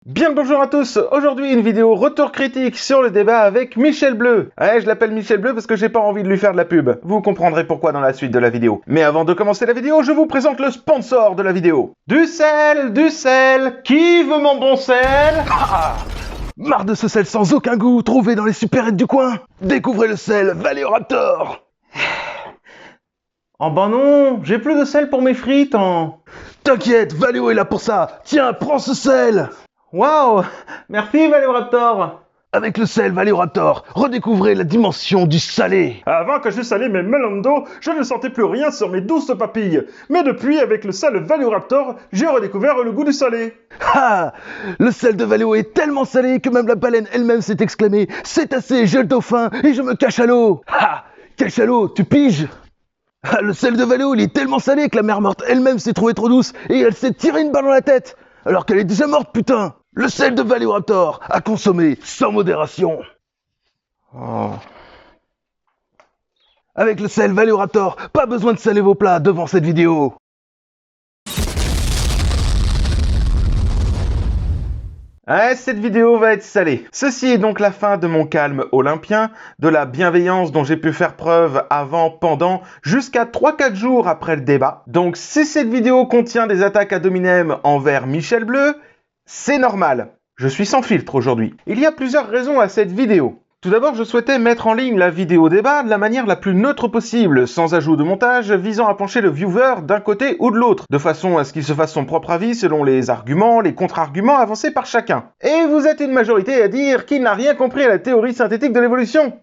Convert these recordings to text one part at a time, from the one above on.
Bien le bonjour à tous, aujourd'hui une vidéo retour critique sur le débat avec Michel Bleu. Ouais, je l'appelle Michel Bleu parce que j'ai pas envie de lui faire de la pub. Vous comprendrez pourquoi dans la suite de la vidéo. Mais avant de commencer la vidéo, je vous présente le sponsor de la vidéo. Du sel, qui veut mon bon sel? Marre de ce sel sans aucun goût, trouvé dans les supérettes du coin. Découvrez le sel Valéoraptor. Oh bah non, j'ai plus de sel pour mes frites T'inquiète, Valéo est là pour ça. Tiens, prends ce sel. Waouh, merci Valéoraptor. Avec le sel Valéoraptor, redécouvrez la dimension du salé. Avant que je salais mes melons d'eau, je ne sentais plus rien sur mes douces papilles. Mais depuis, avec le sel Valéoraptor, j'ai redécouvert le goût du salé. Ah, le sel de Valéo est tellement salé que même la baleine elle-même s'est exclamée « C'est assez, j'ai le dauphin et je me cache à l'eau !» Ah, cache à l'eau, tu piges? Ah, le sel de Valéo, il est tellement salé que la mère morte elle-même s'est trouvée trop douce et elle s'est tiré une balle dans la tête, alors qu'elle est déjà morte, putain. Le sel de Valéoraptor, à consommer sans modération. Oh. Avec le sel Valéoraptor, pas besoin de saler vos plats devant cette vidéo. Ouais, cette vidéo va être salée. Ceci est donc la fin de mon calme olympien, de la bienveillance dont j'ai pu faire preuve avant, pendant, jusqu'à 3-4 jours après le débat. Donc si cette vidéo contient des attaques ad hominem envers Michel Bleu, c'est normal. Je suis sans filtre aujourd'hui. Il y a plusieurs raisons à cette vidéo. Tout d'abord, je souhaitais mettre en ligne la vidéo débat de la manière la plus neutre possible, sans ajout de montage, visant à pencher le viewer d'un côté ou de l'autre, de façon à ce qu'il se fasse son propre avis selon les arguments, les contre-arguments avancés par chacun. Et vous êtes une majorité à dire qu'il n'a rien compris à la théorie synthétique de l'évolution.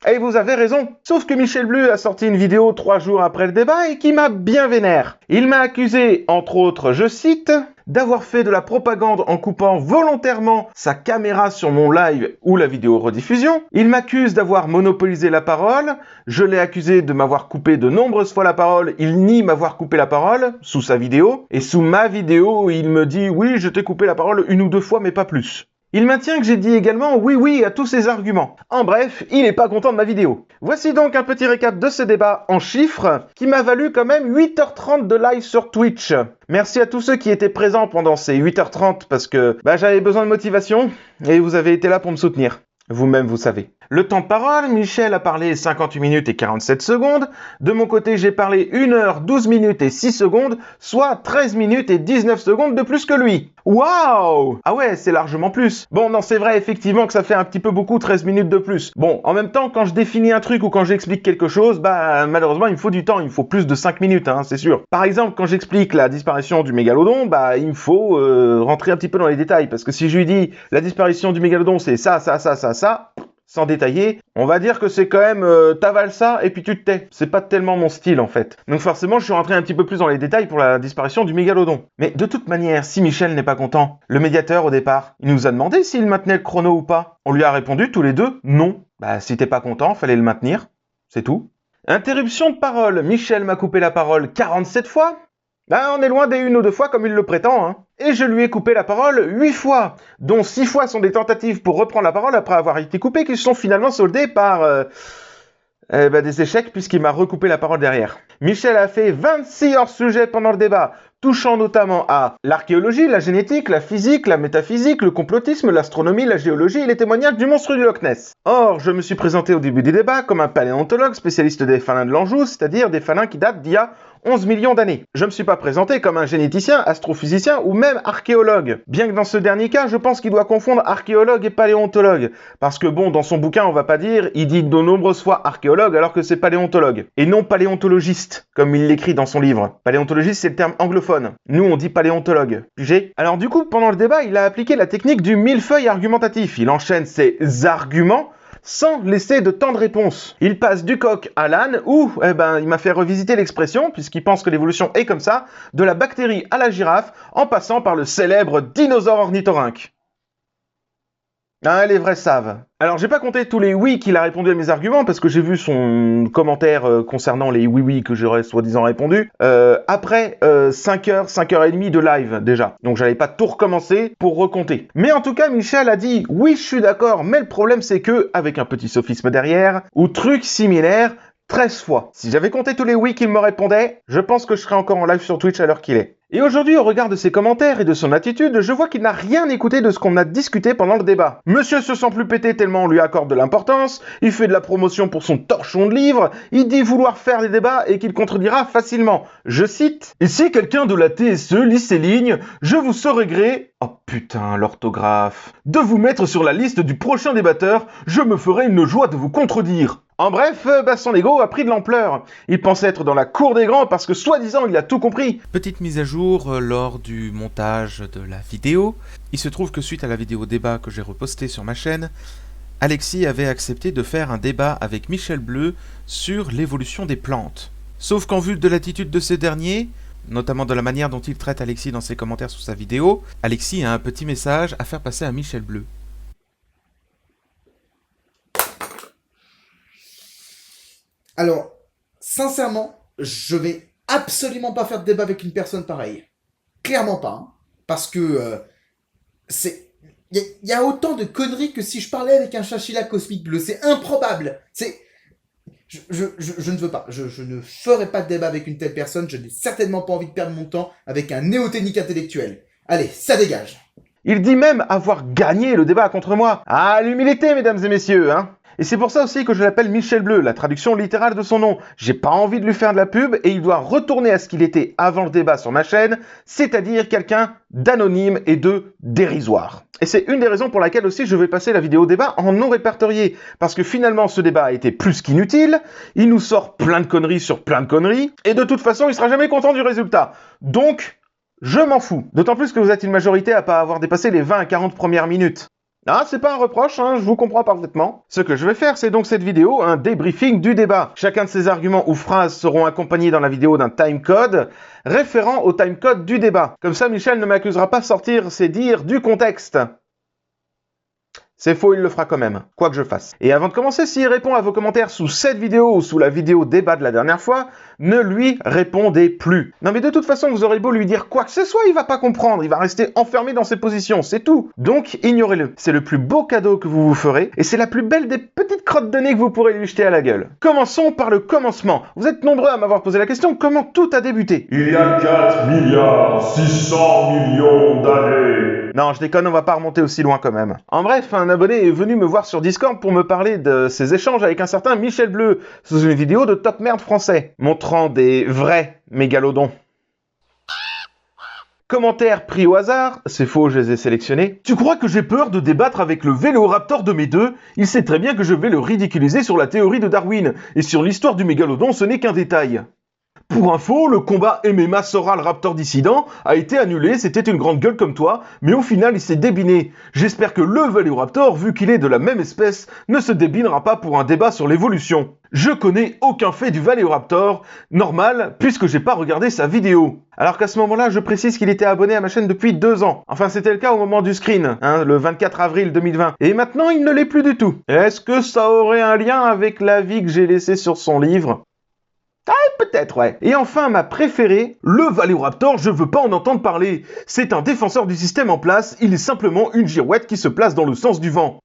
Et vous avez raison. Sauf que Michel Bleu a sorti une vidéo 3 jours après le débat et qui m'a bien vénère. Il m'a accusé, entre autres, je cite, d'avoir fait de la propagande en coupant volontairement sa caméra sur mon live ou la vidéo rediffusion. Il m'accuse d'avoir monopolisé la parole. Je l'ai accusé de m'avoir coupé de nombreuses fois la parole. Il nie m'avoir coupé la parole sous sa vidéo. Et sous ma vidéo, il me dit « Oui, je t'ai coupé la parole 1 ou 2 fois, mais pas plus ». Il maintient que j'ai dit également oui à tous ces arguments. En bref, il n'est pas content de ma vidéo. Voici donc un petit récap de ce débat en chiffres qui m'a valu quand même 8h30 de live sur Twitch. Merci à tous ceux qui étaient présents pendant ces 8h30 parce que j'avais besoin de motivation et vous avez été là pour me soutenir. Vous-même, vous savez. Le temps de parole, Michel a parlé 58 minutes et 47 secondes. De mon côté, j'ai parlé 1 heure, 12 minutes et 6 secondes, soit 13 minutes et 19 secondes de plus que lui. Waouh! Ah ouais, c'est largement plus. Bon, non, c'est vrai, effectivement, que ça fait un petit peu beaucoup, 13 minutes de plus. Bon, en même temps, quand je définis un truc ou quand j'explique quelque chose, malheureusement, il me faut du temps, il me faut plus de 5 minutes, c'est sûr. Par exemple, quand j'explique la disparition du mégalodon, il me faut rentrer un petit peu dans les détails, parce que si je lui dis, la disparition du mégalodon, c'est ça, sans détailler, on va dire que c'est quand même t'avales ça et puis tu te tais. C'est pas tellement mon style en fait. Donc forcément, je suis rentré un petit peu plus dans les détails pour la disparition du mégalodon. Mais de toute manière, si Michel n'est pas content, le médiateur au départ, il nous a demandé s'il maintenait le chrono ou pas. On lui a répondu tous les deux non. Si t'es pas content, fallait le maintenir. C'est tout. Interruption de parole. Michel m'a coupé la parole 47 fois. On est loin des 1 ou 2 fois comme il le prétend, Et je lui ai coupé la parole 8 fois, dont 6 fois sont des tentatives pour reprendre la parole après avoir été coupé, qui se sont finalement soldées par des échecs puisqu'il m'a recoupé la parole derrière. Michel a fait 26 hors-sujets pendant le débat, touchant notamment à l'archéologie, la génétique, la physique, la métaphysique, le complotisme, l'astronomie, la géologie et les témoignages du monstre du Loch Ness. Or, je me suis présenté au début du débat comme un paléontologue spécialiste des félins de l'Anjou, c'est-à-dire des félins qui datent d'il y a 11 millions d'années. Je me suis pas présenté comme un généticien, astrophysicien ou même archéologue. Bien que dans ce dernier cas, je pense qu'il doit confondre archéologue et paléontologue. Parce que dans son bouquin, on va pas dire, il dit de nombreuses fois archéologue alors que c'est paléontologue. Et non paléontologiste, comme il l'écrit dans son livre. Paléontologiste, c'est le terme anglophone. Nous, on dit paléontologue. Pigé? Alors du coup, pendant le débat, il a appliqué la technique du millefeuille argumentatif. Il enchaîne ses arguments sans laisser de temps de réponse. Il passe du coq à l'âne ou, il m'a fait revisiter l'expression, puisqu'il pense que l'évolution est comme ça, de la bactérie à la girafe, en passant par le célèbre dinosaure ornithorynque. Les vrais savent. Alors, j'ai pas compté tous les oui qu'il a répondu à mes arguments, parce que j'ai vu son commentaire concernant les oui que j'aurais soi-disant répondu, après 5h30 de live, déjà. Donc, j'allais pas tout recommencer pour recompter. Mais en tout cas, Michel a dit, oui, je suis d'accord, mais le problème, c'est que, avec un petit sophisme derrière, ou truc similaire, 13 fois. Si j'avais compté tous les oui qu'il me répondait, je pense que je serais encore en live sur Twitch à l'heure qu'il est. Et aujourd'hui, au regard de ses commentaires et de son attitude, je vois qu'il n'a rien écouté de ce qu'on a discuté pendant le débat. Monsieur se sent plus pété tellement on lui accorde de l'importance, il fait de la promotion pour son torchon de livre, il dit vouloir faire des débats et qu'il contredira facilement. Je cite « Et si quelqu'un de la TSE lit ces lignes, je vous saurai gré... » Oh putain, l'orthographe. « De vous mettre sur la liste du prochain débatteur, je me ferai une joie de vous contredire. » En bref, son ego a pris de l'ampleur. Il pensait être dans la cour des grands parce que soi-disant il a tout compris. Petite mise à jour lors du montage de la vidéo. Il se trouve que suite à la vidéo débat que j'ai repostée sur ma chaîne, Alexis avait accepté de faire un débat avec Michel Bleu sur l'évolution des plantes. Sauf qu'en vue de l'attitude de ces derniers, notamment de la manière dont il traite Alexis dans ses commentaires sous sa vidéo, Alexis a un petit message à faire passer à Michel Bleu. Alors, sincèrement, je vais absolument pas faire de débat avec une personne pareille. Clairement pas. Hein. Parce que il y a autant de conneries que si je parlais avec un chinchilla cosmique bleu. C'est improbable. Je ne veux pas. Je ne ferai pas de débat avec une telle personne. Je n'ai certainement pas envie de perdre mon temps avec un néoténique intellectuel. Allez, ça dégage. Il dit même avoir gagné le débat contre moi. Ah, l'humilité, mesdames et messieurs, hein. Et c'est pour ça aussi que je l'appelle Michel Bleu, la traduction littérale de son nom. J'ai pas envie de lui faire de la pub et il doit retourner à ce qu'il était avant le débat sur ma chaîne, c'est-à-dire quelqu'un d'anonyme et de dérisoire. Et c'est une des raisons pour laquelle aussi je vais passer la vidéo débat en non répertorié, parce que finalement ce débat a été plus qu'inutile, il nous sort plein de conneries sur plein de conneries, et de toute façon il sera jamais content du résultat. Donc, je m'en fous. D'autant plus que vous êtes une majorité à pas avoir dépassé les 20 à 40 premières minutes. Ah, c'est pas un reproche, hein, je vous comprends parfaitement. Ce que je vais faire, c'est donc cette vidéo, un débriefing du débat. Chacun de ces arguments ou phrases seront accompagnés dans la vidéo d'un timecode référent au timecode du débat. Comme ça, Michel ne m'accusera pas de sortir ses dires du contexte. C'est faux, il le fera quand même, quoi que je fasse. Et avant de commencer, s'il répond à vos commentaires sous cette vidéo ou sous la vidéo débat de la dernière fois, ne lui répondez plus. Non mais de toute façon, vous aurez beau lui dire quoi que ce soit, il va pas comprendre, il va rester enfermé dans ses positions, c'est tout. Donc, ignorez-le. C'est le plus beau cadeau que vous vous ferez, et c'est la plus belle des petites crottes de nez que vous pourrez lui jeter à la gueule. Commençons par le commencement. Vous êtes nombreux à m'avoir posé la question, comment tout a débuté? Il y a 4 milliards 600 millions d'années. Non, je déconne, on va pas remonter aussi loin quand même. En bref, un abonné est venu me voir sur Discord pour me parler de ses échanges avec un certain Michel Bleu sous une vidéo de Top Merde français, montrant des vrais mégalodons. Commentaires pris au hasard, c'est faux, je les ai sélectionnés. Tu crois que j'ai peur de débattre avec le Véloraptor de mes deux? Il sait très bien que je vais le ridiculiser sur la théorie de Darwin, et sur l'histoire du mégalodon, ce n'est qu'un détail. Pour info, le combat MMA Soral Raptor Dissident a été annulé, c'était une grande gueule comme toi, mais au final il s'est débiné. J'espère que le Véloraptor, vu qu'il est de la même espèce, ne se débinera pas pour un débat sur l'évolution. Je connais aucun fait du Véloraptor, normal, puisque j'ai pas regardé sa vidéo. Alors qu'à ce moment-là, je précise qu'il était abonné à ma chaîne depuis 2 ans. Enfin, c'était le cas au moment du screen, le 24 avril 2020. Et maintenant, il ne l'est plus du tout. Est-ce que ça aurait un lien avec l'avis que j'ai laissé sur son livre ? Ah, peut-être, ouais. Et enfin, ma préférée, le Véloraptor, je veux pas en entendre parler. C'est un défenseur du système en place, il est simplement une girouette qui se place dans le sens du vent.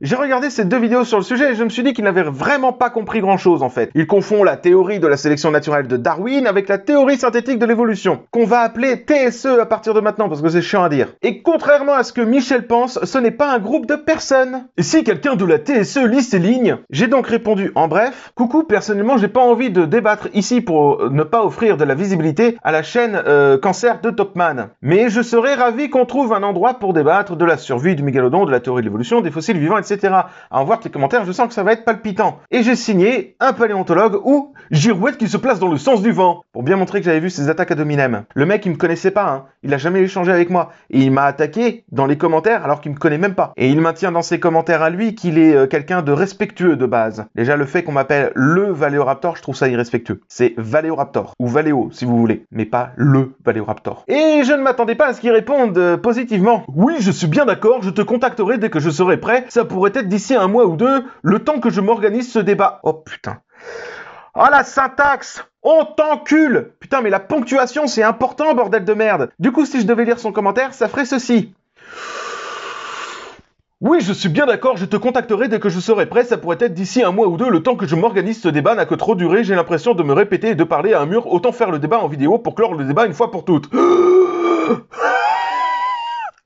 J'ai regardé ces 2 vidéos sur le sujet et je me suis dit qu'il n'avait vraiment pas compris grand-chose en fait. Il confond la théorie de la sélection naturelle de Darwin avec la théorie synthétique de l'évolution, qu'on va appeler TSE à partir de maintenant parce que c'est chiant à dire. Et contrairement à ce que Michel pense, ce n'est pas un groupe de personnes. Et si quelqu'un de la TSE lit ces lignes, j'ai donc répondu en bref, coucou, personnellement j'ai pas envie de débattre ici pour ne pas offrir de la visibilité à la chaîne Cancer de Topman. Mais je serais ravi qu'on trouve un endroit pour débattre de la survie du mégalodon, de la théorie de l'évolution, des fossiles vivants, etc. À en voir tes commentaires, je sens que ça va être palpitant. Et j'ai signé un paléontologue ou girouette qui se place dans le sens du vent, pour bien montrer que j'avais vu ses attaques à dominem. Le mec, il me connaissait pas, hein. Il a jamais échangé avec moi. Et il m'a attaqué dans les commentaires alors qu'il me connaît même pas. Et il maintient dans ses commentaires à lui qu'il est quelqu'un de respectueux de base. Déjà, le fait qu'on m'appelle le Véloraptor, je trouve ça irrespectueux. C'est Véloraptor, ou Valéo, si vous voulez, mais pas le Véloraptor. Et je ne m'attendais pas à ce qu'il réponde positivement. Oui, je suis bien d'accord, je te contacterai dès que je serai prêt. Ça pourrait être d'ici 1 mois ou 2, le temps que je m'organise ce débat. Oh putain. Oh la syntaxe! On t'encule! Putain, mais la ponctuation, c'est important, bordel de merde! Du coup, si je devais lire son commentaire, ça ferait ceci. Oui, je suis bien d'accord, je te contacterai dès que je serai prêt, ça pourrait être d'ici un mois ou deux, le temps que je m'organise. Ce débat n'a que trop duré, j'ai l'impression de me répéter et de parler à un mur, autant faire le débat en vidéo pour clore le débat une fois pour toutes.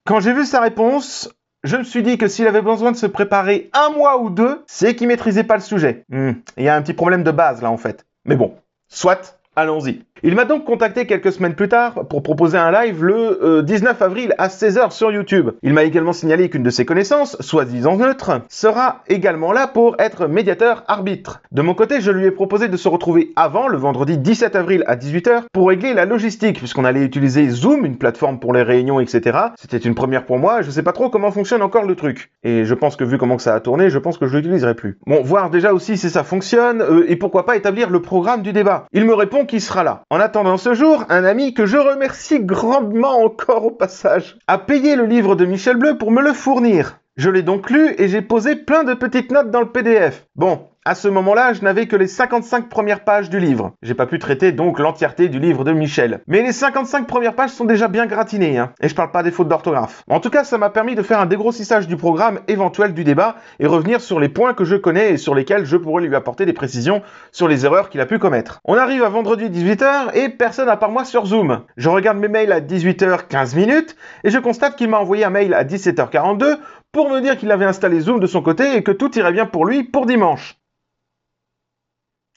Quand j'ai vu sa réponse, je me suis dit que s'il avait besoin de se préparer un mois ou deux, c'est qu'il maîtrisait pas le sujet. Il y a un petit problème de base là en fait. Mais bon, soit, allons-y. Il m'a donc contacté quelques semaines plus tard pour proposer un live le 19 avril à 16h sur YouTube. Il m'a également signalé qu'une de ses connaissances, soi-disant neutre, sera également là pour être médiateur arbitre. De mon côté, je lui ai proposé de se retrouver avant, le vendredi 17 avril à 18h, pour régler la logistique, puisqu'on allait utiliser Zoom, une plateforme pour les réunions, etc. C'était une première pour moi, je sais pas trop comment fonctionne encore le truc. Et je pense que vu comment que ça a tourné, je pense que je l'utiliserai plus. Bon, voir déjà aussi si ça fonctionne, et pourquoi pas établir le programme du débat. Il me répond qu'il sera là. En attendant ce jour, un ami que je remercie grandement encore au passage, a payé le livre de Michel Bleu pour me le fournir. Je l'ai donc lu et j'ai posé plein de petites notes dans le PDF. Bon, à ce moment-là, je n'avais que les 55 premières pages du livre. J'ai pas pu traiter donc l'entièreté du livre de Michel. Mais les 55 premières pages sont déjà bien gratinées, hein. Et je parle pas des fautes d'orthographe. En tout cas, ça m'a permis de faire un dégrossissage du programme éventuel du débat et revenir sur les points que je connais et sur lesquels je pourrais lui apporter des précisions sur les erreurs qu'il a pu commettre. On arrive à vendredi 18h et personne à part moi sur Zoom. Je regarde mes mails à 18h15 et je constate qu'il m'a envoyé un mail à 17h42 pour me dire qu'il avait installé Zoom de son côté et que tout irait bien pour lui pour dimanche.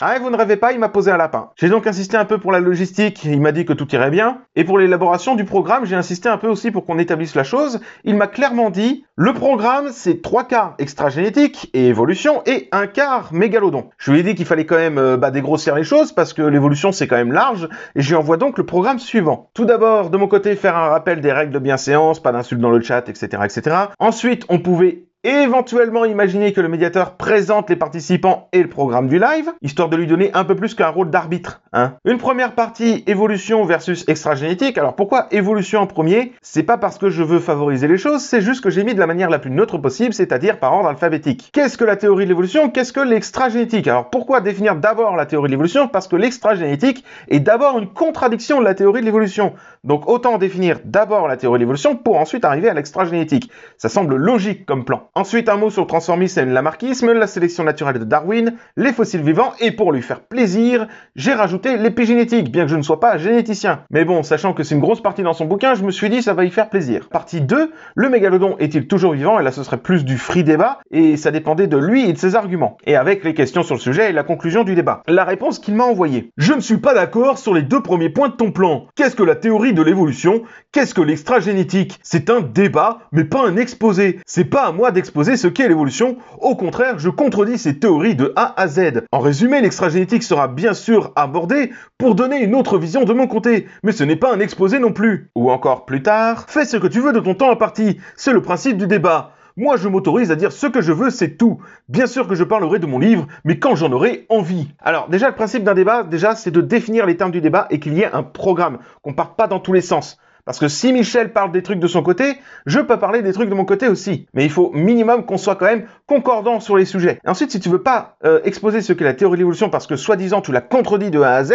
Ah, vous ne rêvez pas, il m'a posé un lapin. J'ai donc insisté un peu pour la logistique, il m'a dit que tout irait bien. Et pour l'élaboration du programme, j'ai insisté un peu aussi pour qu'on établisse la chose. Il m'a clairement dit, le programme, c'est 3 quarts extra-génétique et évolution et 1 quart mégalodon. Je lui ai dit qu'il fallait quand même dégrossir les choses parce que l'évolution, c'est quand même large. Et je lui envoie donc le programme suivant. Tout d'abord, de mon côté, faire un rappel des règles de bienséance, pas d'insultes dans le chat, etc., etc. Ensuite, on pouvait éventuellement imaginer que le médiateur présente les participants et le programme du live, histoire de lui donner un peu plus qu'un rôle d'arbitre. Une première partie, évolution versus extra-génétique. Alors pourquoi évolution en premier? C'est pas parce que je veux favoriser les choses, c'est juste que j'ai mis de la manière la plus neutre possible, c'est-à-dire par ordre alphabétique. Qu'est-ce que la théorie de l'évolution? Qu'est-ce que l'extra-génétique? Alors pourquoi définir d'abord la théorie de l'évolution? Parce que l'extra-génétique est d'abord une contradiction de la théorie de l'évolution. Donc autant définir d'abord la théorie de l'évolution pour ensuite arriver à l'extra-génétique. Ça semble logique comme plan. Ensuite, un mot sur le transformisme et le lamarckisme, la sélection naturelle de Darwin, les fossiles vivants, et pour lui faire plaisir, j'ai rajouté l'épigénétique, bien que je ne sois pas généticien. Mais bon, sachant que c'est une grosse partie dans son bouquin, je me suis dit ça va y faire plaisir. Partie 2, le mégalodon est-il toujours vivant? Et là, ce serait plus du free débat, et ça dépendait de lui et de ses arguments. Et avec les questions sur le sujet et la conclusion du débat. La réponse qu'il m'a envoyée. Je ne suis pas d'accord sur les 2 premiers points de ton plan. Qu'est-ce que la théorie de l'évolution? Qu'est-ce que l'extra-génétique? C'est un débat, mais pas un exposé. C'est pas à moi d'exposer ce qu'est l'évolution. Au contraire, je contredis ces théories de A à Z. En résumé, l'extra-génétique sera bien sûr abordé pour donner une autre vision de mon côté, mais ce n'est pas un exposé non plus. Ou encore plus tard, fais ce que tu veux de ton temps imparti. C'est le principe du débat. Moi, je m'autorise à dire ce que je veux, c'est tout. Bien sûr que je parlerai de mon livre, mais quand j'en aurai envie. Alors, déjà, le principe d'un débat, c'est de définir les termes du débat et qu'il y ait un programme, qu'on parte pas dans tous les sens. Parce que si Michel parle des trucs de son côté, je peux parler des trucs de mon côté aussi. Mais il faut minimum qu'on soit quand même concordant sur les sujets. Et ensuite, si tu veux pas exposer ce qu'est la théorie de l'évolution parce que soi-disant tu la contredis de A à Z,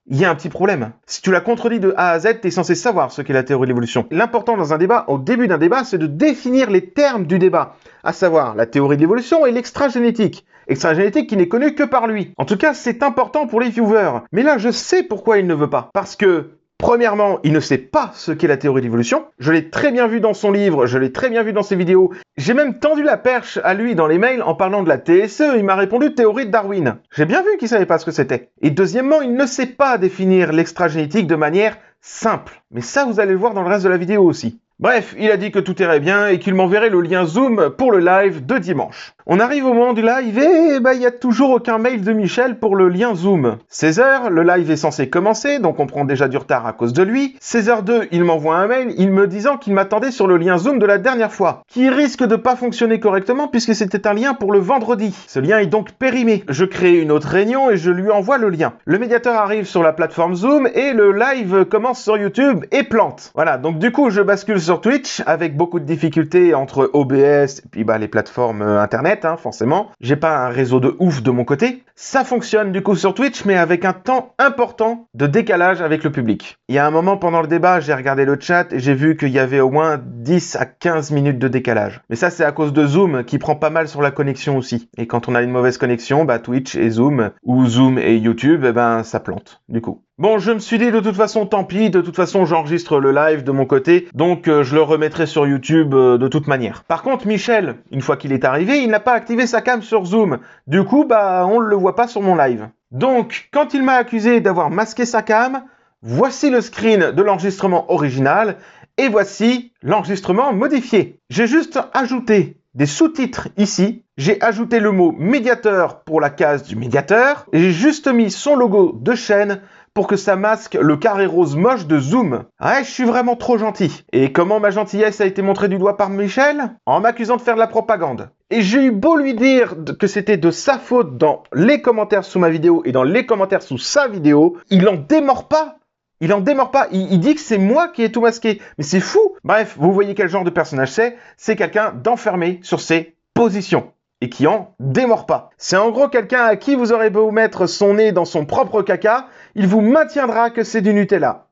il y a un petit problème. Si tu la contredis de A à Z, tu es censé savoir ce qu'est la théorie de l'évolution. L'important dans un débat, au début d'un débat, c'est de définir les termes du débat, à savoir la théorie de l'évolution et l'extra-génétique. Extra-génétique qui n'est connu que par lui. En tout cas, c'est important pour les viewers. Mais là, je sais pourquoi il ne veut pas. Parce que premièrement, il ne sait pas ce qu'est la théorie de l'évolution. Je l'ai très bien vu dans son livre, je l'ai très bien vu dans ses vidéos. J'ai même tendu la perche à lui dans les mails en parlant de la TSE, il m'a répondu théorie de Darwin. J'ai bien vu qu'il savait pas ce que c'était. Et deuxièmement, il ne sait pas définir l'extra-génétique de manière simple. Mais ça, vous allez le voir dans le reste de la vidéo aussi. Bref, il a dit que tout irait bien et qu'il m'enverrait le lien Zoom pour le live de dimanche. On arrive au moment du live et il y a toujours aucun mail de Michel pour le lien Zoom. 16h, le live est censé commencer, donc on prend déjà du retard à cause de lui. 16h02, il m'envoie un mail, il me disant qu'il m'attendait sur le lien Zoom de la dernière fois, qui risque de pas fonctionner correctement puisque c'était un lien pour le vendredi. Ce lien est donc périmé. Je crée une autre réunion et je lui envoie le lien. Le médiateur arrive sur la plateforme Zoom et le live commence sur YouTube et plante. Voilà, donc du coup je bascule sur Twitch avec beaucoup de difficultés entre OBS et puis les plateformes internet. internet, hein, forcément. J'ai pas un réseau de ouf de mon côté. Ça fonctionne du coup sur Twitch, mais avec un temps important de décalage avec le public. Il y a un moment pendant le débat, j'ai regardé le chat et j'ai vu qu'il y avait au moins 10 à 15 minutes de décalage. Mais ça, c'est à cause de Zoom qui prend pas mal sur la connexion aussi. Et quand on a une mauvaise connexion, bah Twitch et Zoom, ou Zoom et YouTube, eh ben ça plante, du coup. Bon, je me suis dit de toute façon, tant pis, de toute façon j'enregistre le live de mon côté, donc je le remettrai sur YouTube de toute manière. Par contre, Michel, une fois qu'il est arrivé, il n'a pas activé sa cam sur Zoom. Du coup, bah on ne le voit pas sur mon live. Donc, quand il m'a accusé d'avoir masqué sa cam, voici le screen de l'enregistrement original, et voici l'enregistrement modifié. J'ai juste ajouté des sous-titres ici, j'ai ajouté le mot médiateur pour la case du médiateur, et j'ai juste mis son logo de chaîne pour que ça masque le carré rose moche de Zoom. Ouais, je suis vraiment trop gentil. Et comment ma gentillesse a été montrée du doigt par Michel? En m'accusant de faire de la propagande. Et j'ai eu beau lui dire que c'était de sa faute dans les commentaires sous ma vidéo et dans les commentaires sous sa vidéo, il en démord pas. Il en démord pas. Il dit que c'est moi qui ai tout masqué. Mais c'est fou. Bref, vous voyez quel genre de personnage c'est. C'est quelqu'un d'enfermé sur ses positions. Et qui en démord pas. C'est en gros quelqu'un à qui vous aurez beau mettre son nez dans son propre caca, il vous maintiendra que c'est du Nutella.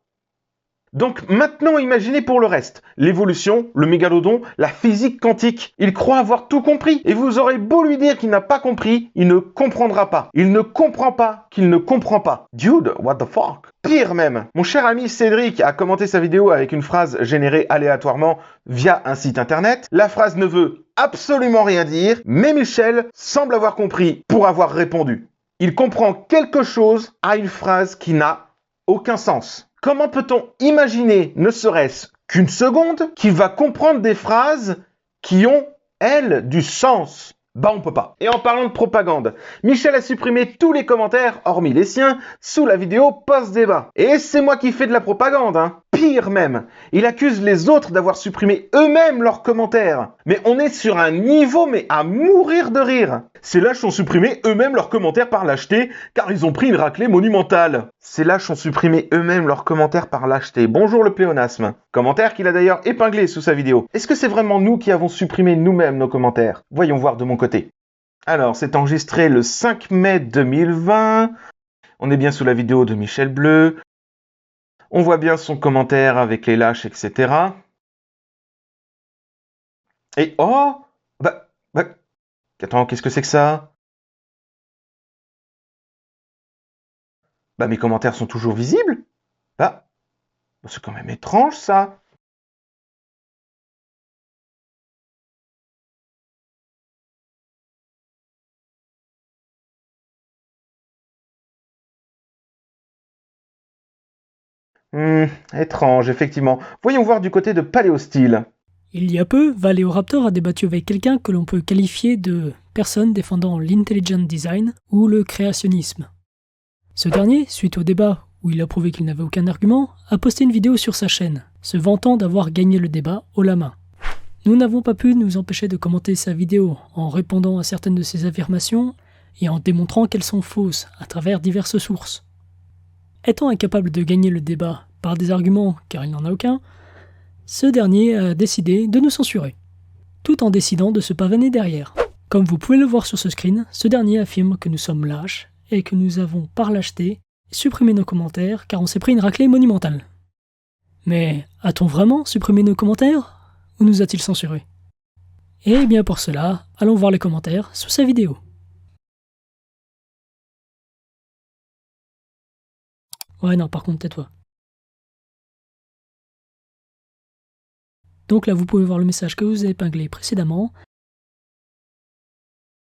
Donc maintenant imaginez pour le reste, l'évolution, le mégalodon, la physique quantique. Il croit avoir tout compris, et vous aurez beau lui dire qu'il n'a pas compris, il ne comprendra pas. Il ne comprend pas qu'il ne comprend pas. Dude, what the fuck? Pire même, mon cher ami Cédric a commenté sa vidéo avec une phrase générée aléatoirement via un site internet. La phrase ne veut absolument rien dire, mais Michel semble avoir compris pour avoir répondu. Il comprend quelque chose à une phrase qui n'a aucun sens. Comment peut-on imaginer, ne serait-ce qu'une seconde, qu'il va comprendre des phrases qui ont, elles, du sens? Bah on peut pas. Et en parlant de propagande, Michel a supprimé tous les commentaires, hormis les siens, sous la vidéo post-débat. Et c'est moi qui fais de la propagande, hein. Pire même, il accuse les autres d'avoir supprimé eux-mêmes leurs commentaires. Mais on est sur un niveau mais à mourir de rire. Ces lâches ont supprimé eux-mêmes leurs commentaires par lâcheté, car ils ont pris une raclée monumentale. Ces lâches ont supprimé eux-mêmes leurs commentaires par lâcheté. Bonjour le pléonasme. Commentaire qu'il a d'ailleurs épinglé sous sa vidéo. Est-ce que c'est vraiment nous qui avons supprimé nous-mêmes nos commentaires? Voyons voir de mon côté. Alors, c'est enregistré le 5 mai 2020. On est bien sous la vidéo de Michel Bleu. On voit bien son commentaire avec les lâches, etc. Et oh, attends, qu'est-ce que c'est que ça? Bah, mes commentaires sont toujours visibles. Bah, c'est quand même étrange, ça. Étrange, effectivement. Voyons voir du côté de Paléostyle. Il y a peu, Valéoraptor a débattu avec quelqu'un que l'on peut qualifier de personne défendant l'intelligent design ou le créationnisme. Ce dernier, suite au débat où il a prouvé qu'il n'avait aucun argument, a posté une vidéo sur sa chaîne, se vantant d'avoir gagné le débat haut la main. Nous n'avons pas pu nous empêcher de commenter sa vidéo en répondant à certaines de ses affirmations et en démontrant qu'elles sont fausses à travers diverses sources. Étant incapable de gagner le débat par des arguments car il n'en a aucun, ce dernier a décidé de nous censurer, tout en décidant de se pavaner derrière. Comme vous pouvez le voir sur ce screen, ce dernier affirme que nous sommes lâches et que nous avons par lâcheté supprimé nos commentaires car on s'est pris une raclée monumentale. Mais a-t-on vraiment supprimé nos commentaires ou nous a-t-il censurés? Et bien pour cela, allons voir les commentaires sous sa vidéo. Ouais non, par contre tais-toi. Donc là vous pouvez voir le message que je vous ai épinglé précédemment,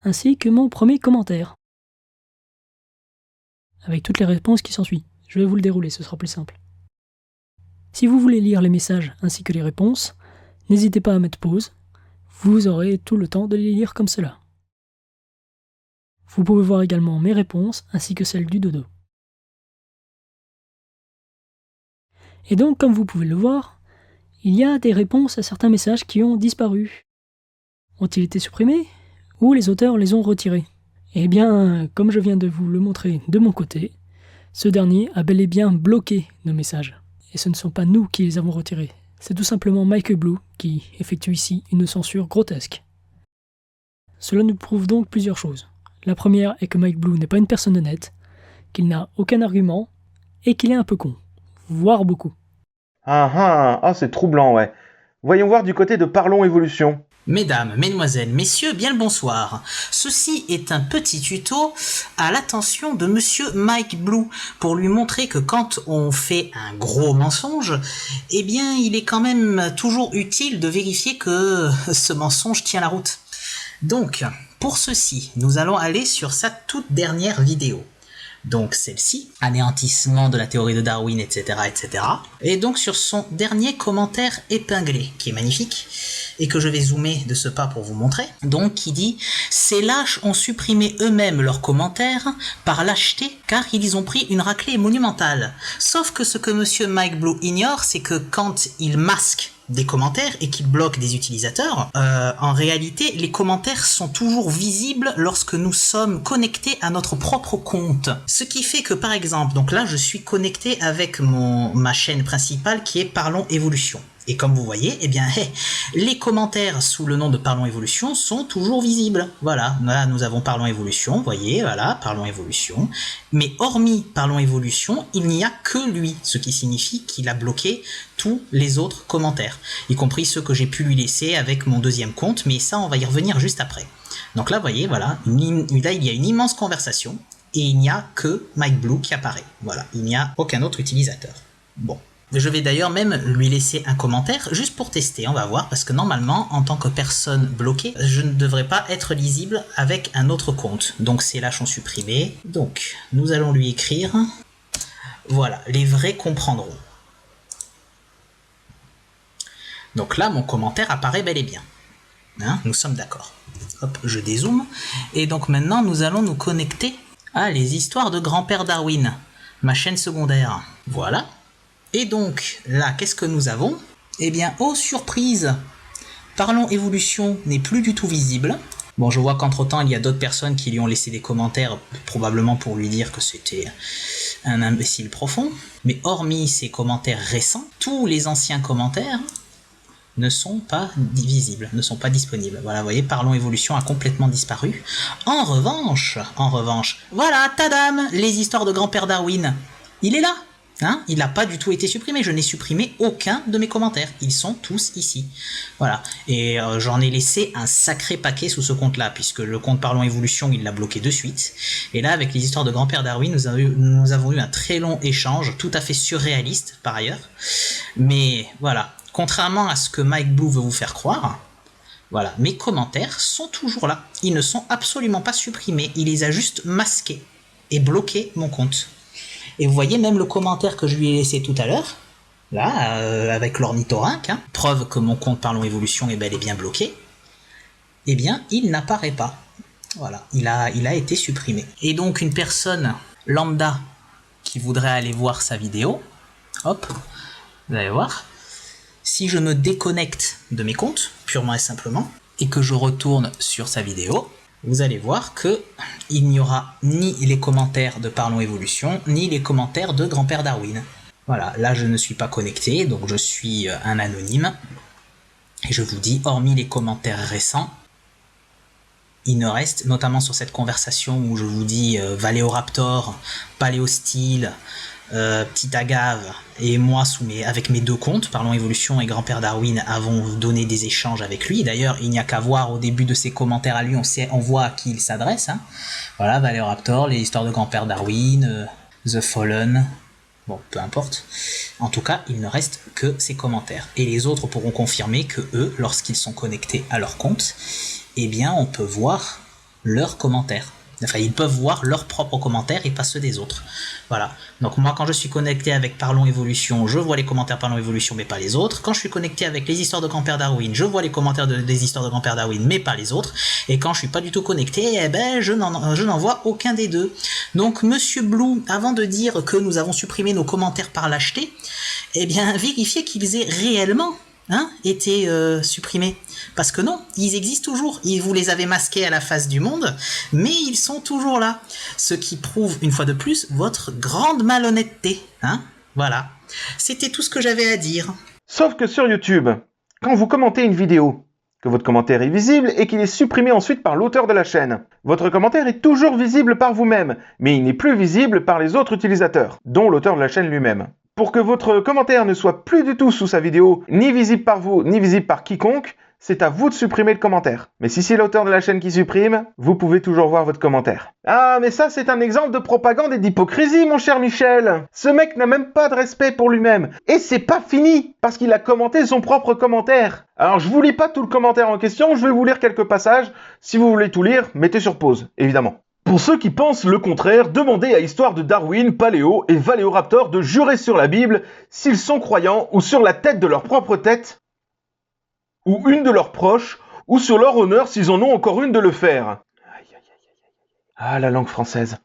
ainsi que mon premier commentaire, avec toutes les réponses qui s'ensuivent. Je vais vous le dérouler, ce sera plus simple. Si vous voulez lire les messages ainsi que les réponses, n'hésitez pas à mettre pause, vous aurez tout le temps de les lire comme cela. Vous pouvez voir également mes réponses ainsi que celles du dodo. Et donc, comme vous pouvez le voir, il y a des réponses à certains messages qui ont disparu. Ont-ils été supprimés ou les auteurs les ont retirés? Eh bien, comme je viens de vous le montrer de mon côté, ce dernier a bel et bien bloqué nos messages. Et ce ne sont pas nous qui les avons retirés, c'est tout simplement Mike Blue qui effectue ici une censure grotesque. Cela nous prouve donc plusieurs choses. La première est que Mike Blue n'est pas une personne honnête, qu'il n'a aucun argument, et qu'il est un peu con, voire beaucoup. C'est troublant, ouais. Voyons voir du côté de Parlons Évolution. Mesdames, mesdemoiselles, messieurs, bien le bonsoir. Ceci est un petit tuto à l'attention de monsieur Mike Blue pour lui montrer que quand on fait un gros mensonge, eh bien, il est quand même toujours utile de vérifier que ce mensonge tient la route. Donc, pour ceci, nous allons aller sur sa toute dernière vidéo. Donc celle-ci, anéantissement de la théorie de Darwin, etc., etc. Et donc sur son dernier commentaire épinglé, qui est magnifique, et que je vais zoomer de ce pas pour vous montrer. Donc qui dit « Ces lâches ont supprimé eux-mêmes leurs commentaires par lâcheté, car ils ont pris une raclée monumentale. » Sauf que ce que monsieur Mike Blue ignore, c'est que quand il masque des commentaires et qui bloquent des utilisateurs, en réalité, les commentaires sont toujours visibles lorsque nous sommes connectés à notre propre compte. Ce qui fait que, par exemple, donc là, je suis connecté avec ma chaîne principale qui est Parlons Évolution. Et comme vous voyez, eh bien, les commentaires sous le nom de Parlons Évolution sont toujours visibles. Voilà, là nous avons Parlons Évolution, vous voyez, voilà, Parlons Évolution. Mais hormis Parlons Évolution, il n'y a que lui, ce qui signifie qu'il a bloqué tous les autres commentaires, y compris ceux que j'ai pu lui laisser avec mon deuxième compte, mais ça on va y revenir juste après. Donc là, vous voyez, voilà, là il y a une immense conversation, et il n'y a que Mike Blue qui apparaît. Voilà, il n'y a aucun autre utilisateur. Bon. Je vais d'ailleurs même lui laisser un commentaire juste pour tester, on va voir, parce que normalement, en tant que personne bloquée, je ne devrais pas être lisible avec un autre compte. Donc ces lâches ont supprimé. Donc, nous allons lui écrire. Voilà, les vrais comprendront. Donc là, mon commentaire apparaît bel et bien. Hein, nous sommes d'accord. Hop, je dézoome. Et donc maintenant, nous allons nous connecter à les histoires de grand-père Darwin, ma chaîne secondaire. Voilà. Et donc, là, qu'est-ce que nous avons? Eh bien, oh surprise, Parlons Évolution n'est plus du tout visible. Bon, je vois qu'entre-temps, il y a d'autres personnes qui lui ont laissé des commentaires, probablement pour lui dire que c'était un imbécile profond. Mais hormis ces commentaires récents, tous les anciens commentaires ne sont pas visibles, ne sont pas disponibles. Voilà, vous voyez, Parlons Évolution a complètement disparu. En revanche, voilà, tadam, les histoires de grand-père Darwin, il est là. Hein, il n'a pas du tout été supprimé, je n'ai supprimé aucun de mes commentaires, ils sont tous ici. Voilà, et j'en ai laissé un sacré paquet sous ce compte-là, puisque le compte Parlons Évolution, il l'a bloqué de suite. Et là, avec les histoires de grand-père Darwin, nous avons eu un très long échange, tout à fait surréaliste par ailleurs. Mais voilà, contrairement à ce que Mike Blue veut vous faire croire, voilà, mes commentaires sont toujours là. Ils ne sont absolument pas supprimés, il les a juste masqués et bloqué mon compte. Et vous voyez même le commentaire que je lui ai laissé tout à l'heure, là, avec l'ornithorynque, hein, preuve que mon compte Parlons Évolution est bel et bien bloqué, eh bien, il n'apparaît pas. Voilà, il a été supprimé. Et donc, une personne lambda qui voudrait aller voir sa vidéo, hop, vous allez voir, si je me déconnecte de mes comptes, purement et simplement, et que je retourne sur sa vidéo, vous allez voir que il n'y aura ni les commentaires de Parlons Évolution, ni les commentaires de grand-père Darwin. Voilà, là je ne suis pas connecté, donc je suis un anonyme. Et je vous dis, hormis les commentaires récents, il ne reste, notamment sur cette conversation où je vous dis Valéoraptor, Paléostyle, Petit Agave et moi avec mes deux comptes, Parlons Évolution et Grand-Père Darwin, avons donné des échanges avec lui. D'ailleurs, il n'y a qu'à voir au début de ses commentaires à lui, on voit à qui il s'adresse. Hein. Voilà, Valéoraptor, les histoires de Grand-Père Darwin, The Fallen, bon, peu importe. En tout cas, il ne reste que ses commentaires. Et les autres pourront confirmer que eux, lorsqu'ils sont connectés à leur compte, eh bien, on peut voir leurs commentaires. Enfin, ils peuvent voir leurs propres commentaires et pas ceux des autres. Voilà. Donc moi, quand je suis connecté avec Parlons Évolution, je vois les commentaires Parlons Évolution, mais pas les autres. Quand je suis connecté avec les histoires de Grand-Père Darwin, je vois les commentaires des histoires de Grand-Père Darwin, mais pas les autres. Et quand je suis pas du tout connecté, eh ben, je n'en vois aucun des deux. Donc, Monsieur Blue, avant de dire que nous avons supprimé nos commentaires par lâcheté, eh bien, vérifiez qu'ils aient réellement été supprimés. Parce que non, ils existent toujours. Vous les avez masqués à la face du monde, mais ils sont toujours là. Ce qui prouve, une fois de plus, votre grande malhonnêteté. Hein, voilà. C'était tout ce que j'avais à dire. Sauf que sur YouTube, quand vous commentez une vidéo, que votre commentaire est visible et qu'il est supprimé ensuite par l'auteur de la chaîne. Votre commentaire est toujours visible par vous-même, mais il n'est plus visible par les autres utilisateurs, dont l'auteur de la chaîne lui-même. Pour que votre commentaire ne soit plus du tout sous sa vidéo, ni visible par vous, ni visible par quiconque, c'est à vous de supprimer le commentaire. Mais si c'est l'auteur de la chaîne qui supprime, vous pouvez toujours voir votre commentaire. Ah, mais ça, c'est un exemple de propagande et d'hypocrisie, mon cher Michel. Ce mec n'a même pas de respect pour lui-même. Et c'est pas fini, parce qu'il a commenté son propre commentaire. Alors, je vous lis pas tout le commentaire en question, je vais vous lire quelques passages. Si vous voulez tout lire, mettez sur pause, évidemment. Pour ceux qui pensent le contraire, demandez à Histoire de Darwin, Paléo et Valéoraptor de jurer sur la Bible s'ils sont croyants ou sur la tête de leur propre tête, ou une de leurs proches, ou sur leur honneur s'ils en ont encore une de le faire. Ah, la langue française.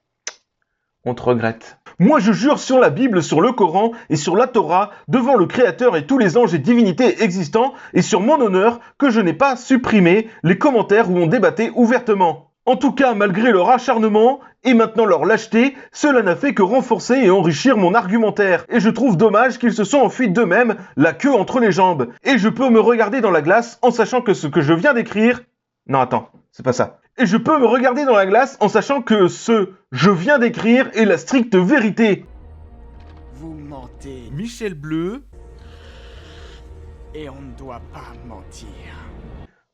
On te regrette. Moi je jure sur la Bible, sur le Coran et sur la Torah, devant le Créateur et tous les anges et divinités existants, et sur mon honneur, que je n'ai pas supprimé les commentaires où on débattait ouvertement. En tout cas, malgré leur acharnement et maintenant leur lâcheté, cela n'a fait que renforcer et enrichir mon argumentaire. Et je trouve dommage qu'ils se sont enfuis d'eux-mêmes, la queue entre les jambes. Et je peux me regarder dans la glace en sachant que ce que je viens d'écrire... Non, attends, c'est pas ça. Et je peux me regarder dans la glace en sachant que ce je viens d'écrire est la stricte vérité. Vous mentez. Michel Bleu. Et on ne doit pas mentir.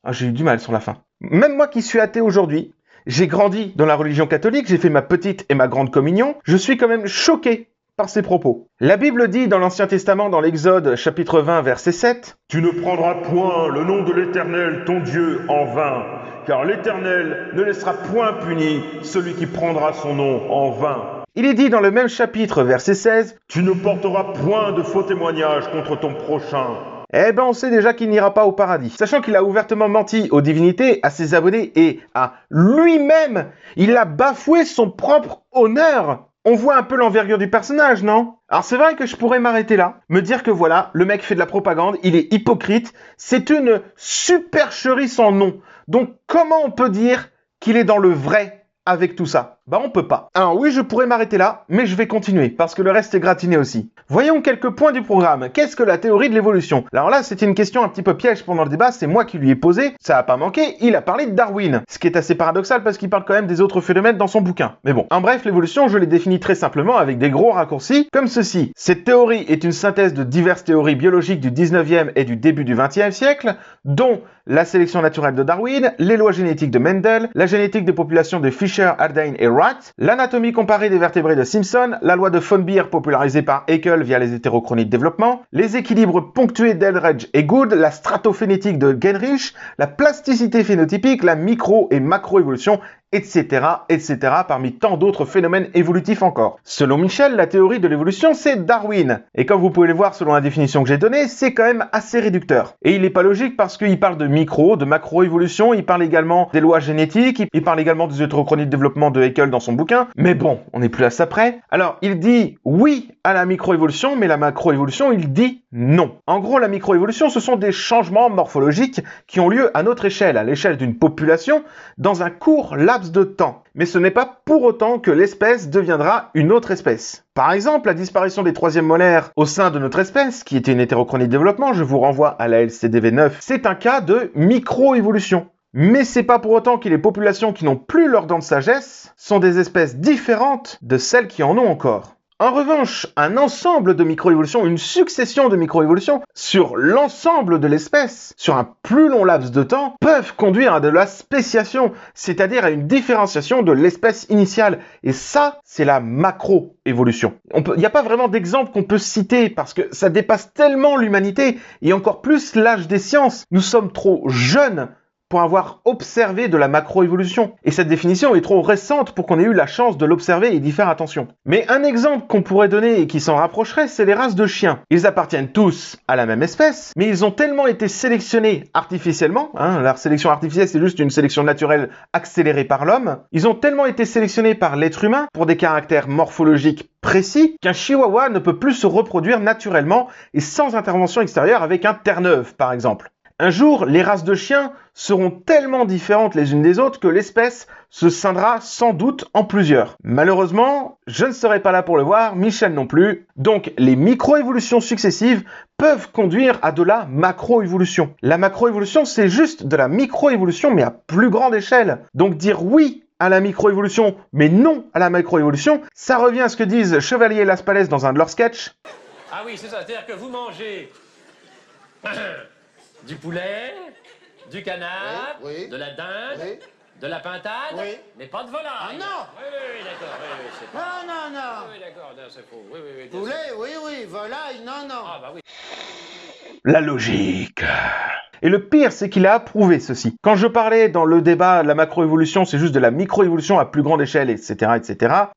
Ah, j'ai eu du mal sur la fin. Même moi qui suis athée aujourd'hui, j'ai grandi dans la religion catholique, j'ai fait ma petite et ma grande communion, je suis quand même choqué par ces propos. La Bible dit dans l'Ancien Testament, dans l'Exode, chapitre 20, verset 7, « Tu ne prendras point le nom de l'Éternel, ton Dieu, en vain, car l'Éternel ne laissera point puni celui qui prendra son nom en vain. » Il est dit dans le même chapitre, verset 16, « Tu ne porteras point de faux témoignages contre ton prochain. » Eh ben on sait déjà qu'il n'ira pas au paradis. Sachant qu'il a ouvertement menti aux divinités, à ses abonnés et à lui-même, il a bafoué son propre honneur. On voit un peu l'envergure du personnage, non? Alors c'est vrai que je pourrais m'arrêter là, me dire que voilà, le mec fait de la propagande, il est hypocrite, c'est une supercherie sans nom. Donc comment on peut dire qu'il est dans le vrai avec tout ça? Bah on peut pas. Alors oui, je pourrais m'arrêter là, mais je vais continuer, parce que le reste est gratiné aussi. Voyons quelques points du programme. Qu'est-ce que la théorie de l'évolution? Alors là, c'était une question un petit peu piège pendant le débat, c'est moi qui lui ai posé, ça a pas manqué, il a parlé de Darwin. Ce qui est assez paradoxal parce qu'il parle quand même des autres phénomènes dans son bouquin. Mais bon, en bref, l'évolution, je l'ai définie très simplement avec des gros raccourcis, comme ceci. Cette théorie est une synthèse de diverses théories biologiques du 19e et du début du 20e siècle, dont la sélection naturelle de Darwin, les lois génétiques de Mendel, la génétique des populations de Fisher, Haldane et Wright, l'anatomie comparée des vertébrés de Simpson, la loi de von Beer popularisée par Haeckel via les hétérochronie de développement, les équilibres ponctués d'Eldredge et Gould, la stratophénétique de Genrich, la plasticité phénotypique, la micro- et macroévolution, etc., etc., parmi tant d'autres phénomènes évolutifs encore. Selon Michel, la théorie de l'évolution, c'est Darwin. Et comme vous pouvez le voir selon la définition que j'ai donnée, c'est quand même assez réducteur. Et il n'est pas logique parce qu'il parle de micro, de macroévolution, il parle également des lois génétiques, il parle également des hétérochronies de développement de Haeckel dans son bouquin. Mais bon, on n'est plus à ça près. Alors, il dit oui à la microévolution, mais la macroévolution, il dit non. En gros, la microévolution, ce sont des changements morphologiques qui ont lieu à notre échelle, à l'échelle d'une population, dans un court laps de temps. Mais ce n'est pas pour autant que l'espèce deviendra une autre espèce. Par exemple, la disparition des troisièmes molaires au sein de notre espèce, qui était une hétérochronie de développement, je vous renvoie à la LCDV9, c'est un cas de microévolution. Mais c'est pas pour autant que les populations qui n'ont plus leurs dents de sagesse sont des espèces différentes de celles qui en ont encore. En revanche, un ensemble de microévolutions, une succession de microévolutions sur l'ensemble de l'espèce, sur un plus long laps de temps, peuvent conduire à de la spéciation, c'est-à-dire à une différenciation de l'espèce initiale. Et ça, c'est la macroévolution. Il n'y a pas vraiment d'exemple qu'on peut citer parce que ça dépasse tellement l'humanité et encore plus l'âge des sciences. Nous sommes trop jeunes pour avoir observé de la macroévolution. Et cette définition est trop récente pour qu'on ait eu la chance de l'observer et d'y faire attention. Mais un exemple qu'on pourrait donner et qui s'en rapprocherait, c'est les races de chiens. Ils appartiennent tous à la même espèce, mais ils ont tellement été sélectionnés artificiellement, la sélection artificielle c'est juste une sélection naturelle accélérée par l'homme, ils ont tellement été sélectionnés par l'être humain pour des caractères morphologiques précis qu'un chihuahua ne peut plus se reproduire naturellement et sans intervention extérieure avec un Terre-Neuve par exemple. Un jour, les races de chiens seront tellement différentes les unes des autres que l'espèce se scindra sans doute en plusieurs. Malheureusement, je ne serai pas là pour le voir, Michel non plus. Donc, les micro-évolutions successives peuvent conduire à de la macro-évolution. La macro-évolution, c'est juste de la micro-évolution, mais à plus grande échelle. Donc, dire oui à la micro-évolution, mais non à la macro-évolution, ça revient à ce que disent Chevalier et Las Palais dans un de leurs sketchs. Ah oui, c'est ça, c'est-à-dire que vous mangez du poulet, du canard, de la dinde, de la pintade, mais pas de volaille. Ah non. Oui, d'accord, c'est pas... Non. Oui, d'accord, c'est faux. Oui. Poulet, oui, volaille, non. Ah bah oui. La logique. Et le pire, c'est qu'il a approuvé ceci. Quand je parlais dans le débat, la macroévolution, c'est juste de la microévolution à plus grande échelle, etc.,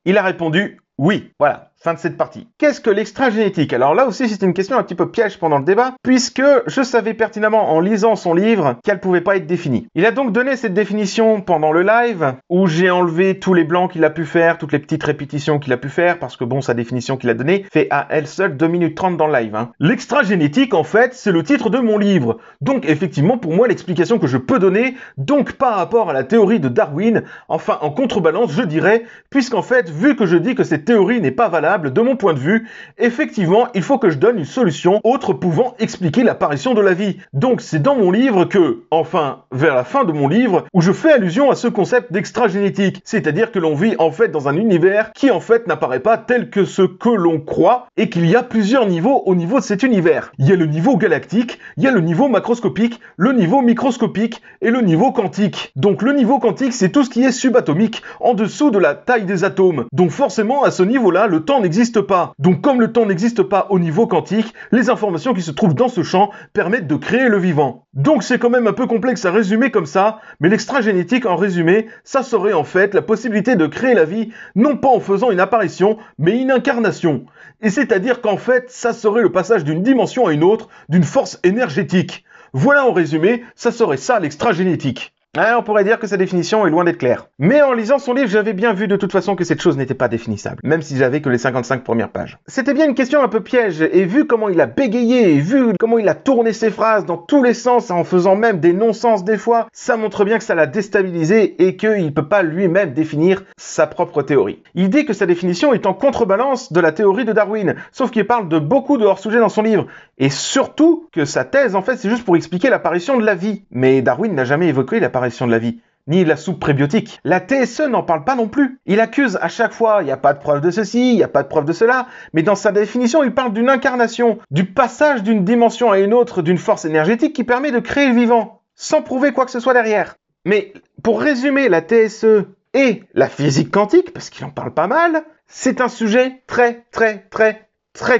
il a répondu oui. Voilà. Fin de cette partie. Qu'est-ce que l'extra-génétique? Alors là aussi, c'était une question un petit peu piège pendant le débat, puisque je savais pertinemment en lisant son livre qu'elle pouvait pas être définie. Il a donc donné cette définition pendant le live, où j'ai enlevé tous les blancs qu'il a pu faire, toutes les petites répétitions qu'il a pu faire, parce que bon, sa définition qu'il a donnée fait à elle seule 2 minutes 30 dans le live. L'extra-génétique, en fait, c'est le titre de mon livre. Donc effectivement, pour moi, l'explication que je peux donner, donc par rapport à la théorie de Darwin, enfin en contrebalance, je dirais, puisqu'en fait, vu que je dis que cette théorie n'est pas valable, de mon point de vue, effectivement, il faut que je donne une solution autre pouvant expliquer l'apparition de la vie. Donc c'est dans mon livre que, enfin, vers la fin de mon livre, où je fais allusion à ce concept d'extra-génétique, c'est-à-dire que l'on vit en fait dans un univers qui en fait n'apparaît pas tel que ce que l'on croit, et qu'il y a plusieurs niveaux au niveau de cet univers. Il y a le niveau galactique, il y a le niveau macroscopique, le niveau microscopique et le niveau quantique. Donc le niveau quantique, c'est tout ce qui est subatomique, en dessous de la taille des atomes. Donc forcément, à ce niveau-là, le temps n'existe pas. Donc comme le temps n'existe pas au niveau quantique, les informations qui se trouvent dans ce champ permettent de créer le vivant. Donc c'est quand même un peu complexe à résumer comme ça, mais l'extra-génétique en résumé, ça serait en fait la possibilité de créer la vie, non pas en faisant une apparition, mais une incarnation. Et c'est-à-dire qu'en fait, ça serait le passage d'une dimension à une autre, d'une force énergétique. Voilà en résumé, ça serait ça l'extra-génétique. On pourrait dire que sa définition est loin d'être claire. Mais en lisant son livre, j'avais bien vu de toute façon que cette chose n'était pas définissable, même si j'avais que les 55 premières pages. C'était bien une question un peu piège, et vu comment il a bégayé, et vu comment il a tourné ses phrases dans tous les sens, en faisant même des non-sens des fois, ça montre bien que ça l'a déstabilisé et qu'il ne peut pas lui-même définir sa propre théorie. Il dit que sa définition est en contrebalance de la théorie de Darwin, sauf qu'il parle de beaucoup de hors-sujets dans son livre, et surtout que sa thèse, en fait, c'est juste pour expliquer l'apparition de la vie. Mais Darwin n'a jamais évoqué l'apparition de la vie, ni la soupe prébiotique. La TSE n'en parle pas non plus. Il accuse à chaque fois, il n'y a pas de preuve de ceci, il n'y a pas de preuve de cela, mais dans sa définition, il parle d'une incarnation, du passage d'une dimension à une autre, d'une force énergétique qui permet de créer le vivant, sans prouver quoi que ce soit derrière. Mais pour résumer la TSE et la physique quantique, parce qu'il en parle pas mal, c'est un sujet très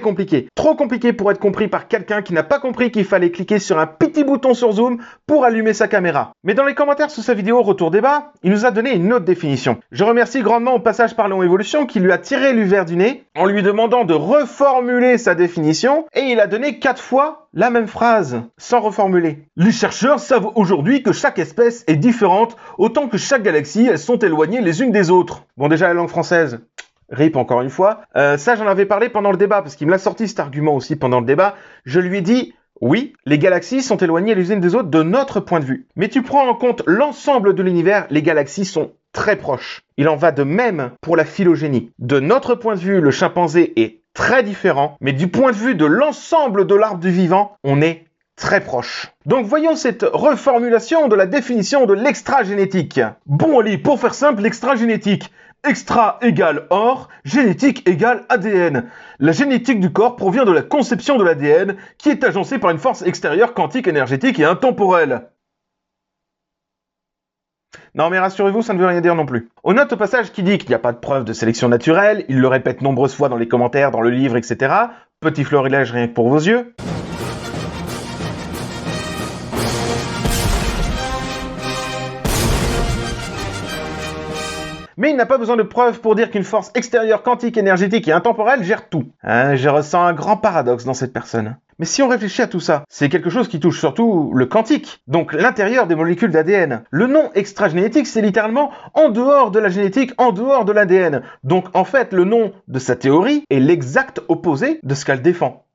compliqué. Trop compliqué pour être compris par quelqu'un qui n'a pas compris qu'il fallait cliquer sur un petit bouton sur Zoom pour allumer sa caméra. Mais dans les commentaires sous sa vidéo Retour Débat, il nous a donné une autre définition. Je remercie grandement au passage Parlons Évolution qui lui a tiré l'uvert du nez en lui demandant de reformuler sa définition et il a donné 4 fois la même phrase, sans reformuler. Les chercheurs savent aujourd'hui que chaque espèce est différente autant que chaque galaxie, elles sont éloignées les unes des autres. Bon, déjà la langue française. RIP encore une fois. Ça j'en avais parlé pendant le débat, parce qu'il me l'a sorti cet argument aussi pendant le débat. Je lui ai dit, oui, les galaxies sont éloignées les unes des autres de notre point de vue. Mais tu prends en compte l'ensemble de l'univers, les galaxies sont très proches. Il en va de même pour la phylogénie. De notre point de vue, le chimpanzé est très différent, mais du point de vue de l'ensemble de l'arbre du vivant, on est très proche. Donc voyons cette reformulation de la définition de l'extra-génétique. Bon allez, pour faire simple, l'extra-génétique. Extra égale or, génétique égale ADN. La génétique du corps provient de la conception de l'ADN qui est agencée par une force extérieure quantique, énergétique et intemporelle. Non mais rassurez-vous, ça ne veut rien dire non plus. On note au passage qu'il dit qu'il n'y a pas de preuve de sélection naturelle, il le répète nombreuses fois dans les commentaires, dans le livre, etc. Petit florilège rien que pour vos yeux. Mais il n'a pas besoin de preuves pour dire qu'une force extérieure quantique, énergétique et intemporelle gère tout. Je ressens un grand paradoxe dans cette personne. Mais si on réfléchit à tout ça, c'est quelque chose qui touche surtout le quantique, donc l'intérieur des molécules d'ADN. Le nom extra-génétique, c'est littéralement en dehors de la génétique, en dehors de l'ADN. Donc en fait, le nom de sa théorie est l'exact opposé de ce qu'elle défend.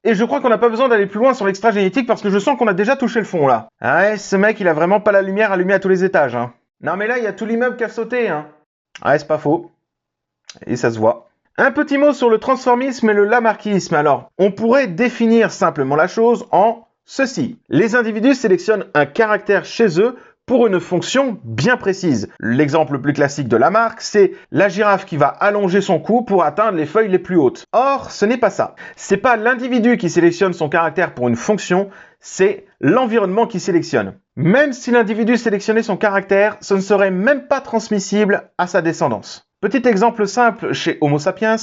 Et je crois qu'on n'a pas besoin d'aller plus loin sur l'extra génétique parce que je sens qu'on a déjà touché le fond là. Ah ouais, ce mec il a vraiment pas la lumière allumée à tous les étages. Hein. Non mais là il y a tout l'immeuble qui a sauté. Hein. Ouais, c'est pas faux. Et ça se voit. Un petit mot sur le transformisme et le lamarckisme. Alors, on pourrait définir simplement la chose en ceci. Les individus sélectionnent un caractère chez eux pour une fonction bien précise. L'exemple le plus classique de Lamarck, c'est la girafe qui va allonger son cou pour atteindre les feuilles les plus hautes. Or, ce n'est pas ça. C'est pas l'individu qui sélectionne son caractère pour une fonction, c'est l'environnement qui sélectionne. Même si l'individu sélectionnait son caractère, ce ne serait même pas transmissible à sa descendance. Petit exemple simple chez Homo sapiens,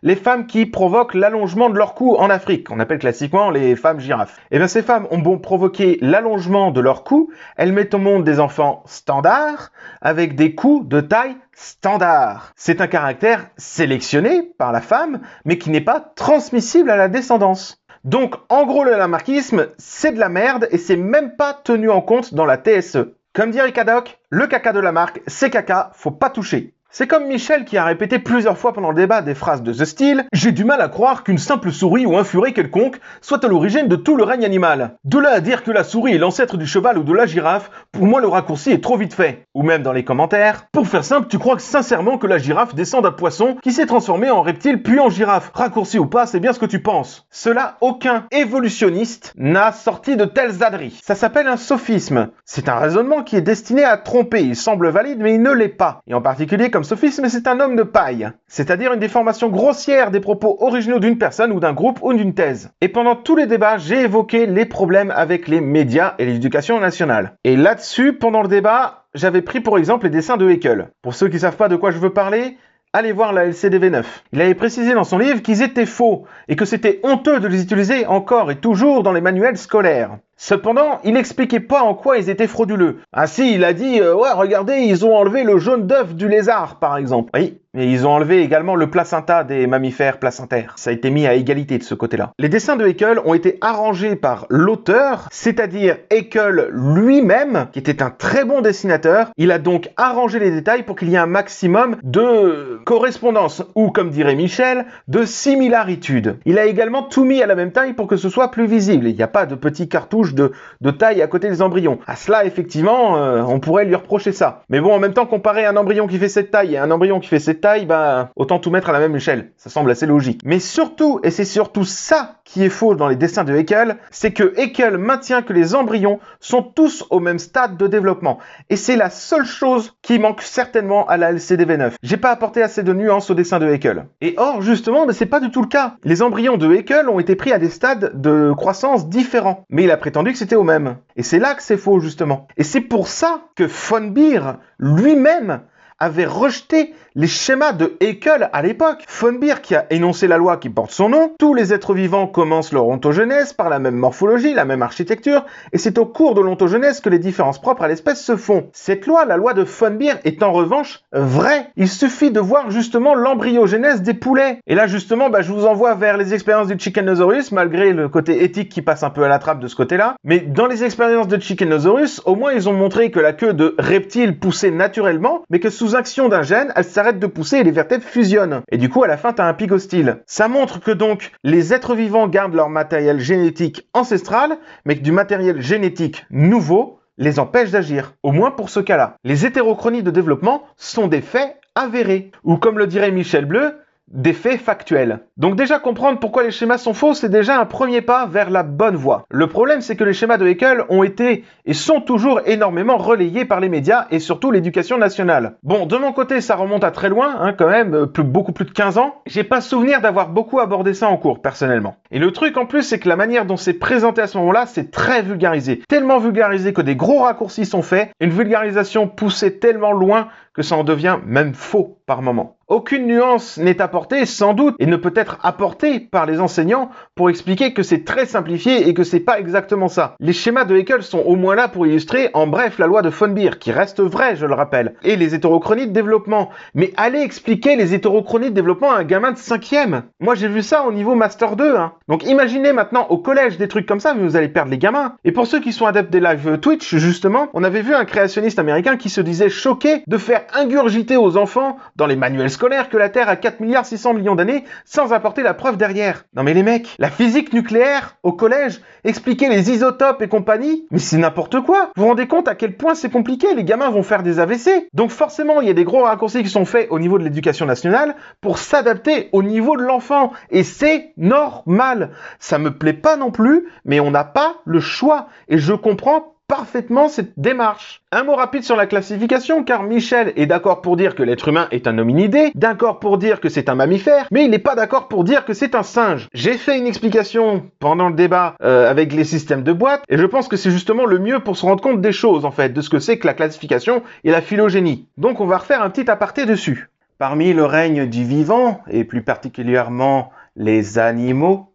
les femmes qui provoquent l'allongement de leur cou en Afrique, qu'on appelle classiquement les femmes girafes. Eh bien ces femmes ont beau provoquer l'allongement de leur cou, elles mettent au monde des enfants standards, avec des coups de taille standard. C'est un caractère sélectionné par la femme, mais qui n'est pas transmissible à la descendance. Donc en gros le lamarckisme, c'est de la merde et c'est même pas tenu en compte dans la TSE. Comme dirait Cadoc, le caca de Lamarck, c'est caca, faut pas toucher. C'est comme Michel qui a répété plusieurs fois pendant le débat des phrases de ce style « J'ai du mal à croire qu'une simple souris ou un furet quelconque soit à l'origine de tout le règne animal. De là à dire que la souris est l'ancêtre du cheval ou de la girafe, pour moi le raccourci est trop vite fait. » Ou même dans les commentaires « Pour faire simple, tu crois sincèrement que la girafe descend d'un poisson qui s'est transformé en reptile puis en girafe. Raccourci ou pas, c'est bien ce que tu penses. » Cela, aucun évolutionniste n'a sorti de telles âneries. Ça s'appelle un sophisme. C'est un raisonnement qui est destiné à tromper. Il semble valide, mais il ne l'est pas. Et en particulier, comme sophisme, c'est un homme de paille, c'est-à-dire une déformation grossière des propos originaux d'une personne ou d'un groupe ou d'une thèse. Et pendant tous les débats, j'ai évoqué les problèmes avec les médias et l'éducation nationale. Et là-dessus, pendant le débat, j'avais pris pour exemple les dessins de Haeckel. Pour ceux qui ne savent pas de quoi je veux parler, allez voir la LCDV9. Il avait précisé dans son livre qu'ils étaient faux et que c'était honteux de les utiliser encore et toujours dans les manuels scolaires. Cependant, il n'expliquait pas en quoi ils étaient frauduleux. Ah si, il a dit ouais, regardez, ils ont enlevé le jaune d'œuf du lézard, par exemple. Oui, mais ils ont enlevé également le placenta des mammifères placentaires. Ça a été mis à égalité de ce côté-là. Les dessins de Haeckel ont été arrangés par l'auteur, c'est-à-dire Haeckel lui-même, qui était un très bon dessinateur. Il a donc arrangé les détails pour qu'il y ait un maximum de correspondance, ou comme dirait Michel, de similaritude. Il a également tout mis à la même taille pour que ce soit plus visible. Il n'y a pas de petits cartouches de taille à côté des embryons. À cela, effectivement, on pourrait lui reprocher ça. Mais bon, en même temps, comparer un embryon qui fait cette taille et un embryon qui fait cette taille, bah, autant tout mettre à la même échelle. Ça semble assez logique. Mais surtout, et c'est surtout ça qui est faux dans les dessins de Haeckel, c'est que Haeckel maintient que les embryons sont tous au même stade de développement. Et c'est la seule chose qui manque certainement à la LCDV9. J'ai pas apporté assez de nuances au dessin de Haeckel. Et or, justement, mais c'est pas du tout le cas. Les embryons de Haeckel ont été pris à des stades de croissance différents. Mais il a prétendu que c'était au même. Et c'est là que c'est faux, justement. Et c'est pour ça que von Beer, lui-même, avait rejeté les schémas de Haeckel à l'époque. Von Beer qui a énoncé la loi qui porte son nom, tous les êtres vivants commencent leur ontogenèse par la même morphologie, la même architecture, et c'est au cours de l'ontogenèse que les différences propres à l'espèce se font. Cette loi, la loi de von Beer, est en revanche vraie. Il suffit de voir justement l'embryogenèse des poulets. Et là justement, je vous envoie vers les expériences du Chickenosaurus, malgré le côté éthique qui passe un peu à la trappe de ce côté-là. Mais dans les expériences de Chickenosaurus, au moins ils ont montré que la queue de reptile poussait naturellement, mais que sous action d'un gène, elle s'arrête de pousser et les vertèbres fusionnent. Et du coup, à la fin, t'as un pygostyle. Ça montre que donc, les êtres vivants gardent leur matériel génétique ancestral, mais que du matériel génétique nouveau les empêche d'agir. Au moins pour ce cas-là. Les hétérochronies de développement sont des faits avérés. Ou comme le dirait Michel Bleu, des faits factuels. Donc déjà comprendre pourquoi les schémas sont faux, c'est déjà un premier pas vers la bonne voie. Le problème, c'est que les schémas de Haeckel ont été et sont toujours énormément relayés par les médias et surtout l'éducation nationale. Bon, de mon côté, ça remonte à très loin, quand même, beaucoup plus de 15 ans. J'ai pas souvenir d'avoir beaucoup abordé ça en cours, personnellement. Et le truc en plus, c'est que la manière dont c'est présenté à ce moment-là, c'est très vulgarisé. Tellement vulgarisé que des gros raccourcis sont faits, une vulgarisation poussée tellement loin que ça en devient même faux par moment. Aucune nuance n'est apportée, sans doute, et ne peut être apportée par les enseignants pour expliquer que c'est très simplifié et que c'est pas exactement ça. Les schémas de Haeckel sont au moins là pour illustrer, en bref, la loi de von Beer, qui reste vraie, je le rappelle, et les hétérochronies de développement. Mais allez expliquer les hétérochronies de développement à un gamin de 5e. Moi, j'ai vu ça au niveau Master 2, Donc imaginez maintenant au collège des trucs comme ça, mais vous allez perdre les gamins. Et pour ceux qui sont adeptes des lives Twitch, justement, on avait vu un créationniste américain qui se disait choqué de faire faire ingurgiter aux enfants, dans les manuels scolaires, que la Terre a 4,6 milliards d'années, sans apporter la preuve derrière. Non mais les mecs, la physique nucléaire, au collège, expliquer les isotopes et compagnie, mais c'est n'importe quoi. Vous vous rendez compte à quel point c'est compliqué, les gamins vont faire des AVC. Donc forcément, il y a des gros raccourcis qui sont faits au niveau de l'éducation nationale pour s'adapter au niveau de l'enfant. Et c'est normal. Ça me plaît pas non plus, mais on n'a pas le choix. Et je comprends parfaitement cette démarche. Un mot rapide sur la classification, car Michel est d'accord pour dire que l'être humain est un hominidé, d'accord pour dire que c'est un mammifère, mais il n'est pas d'accord pour dire que c'est un singe. J'ai fait une explication pendant le débat avec les systèmes de boîtes, et je pense que c'est justement le mieux pour se rendre compte des choses, en fait, de ce que c'est que la classification et la phylogénie. Donc on va refaire un petit aparté dessus. Parmi le règne du vivant, et plus particulièrement les animaux,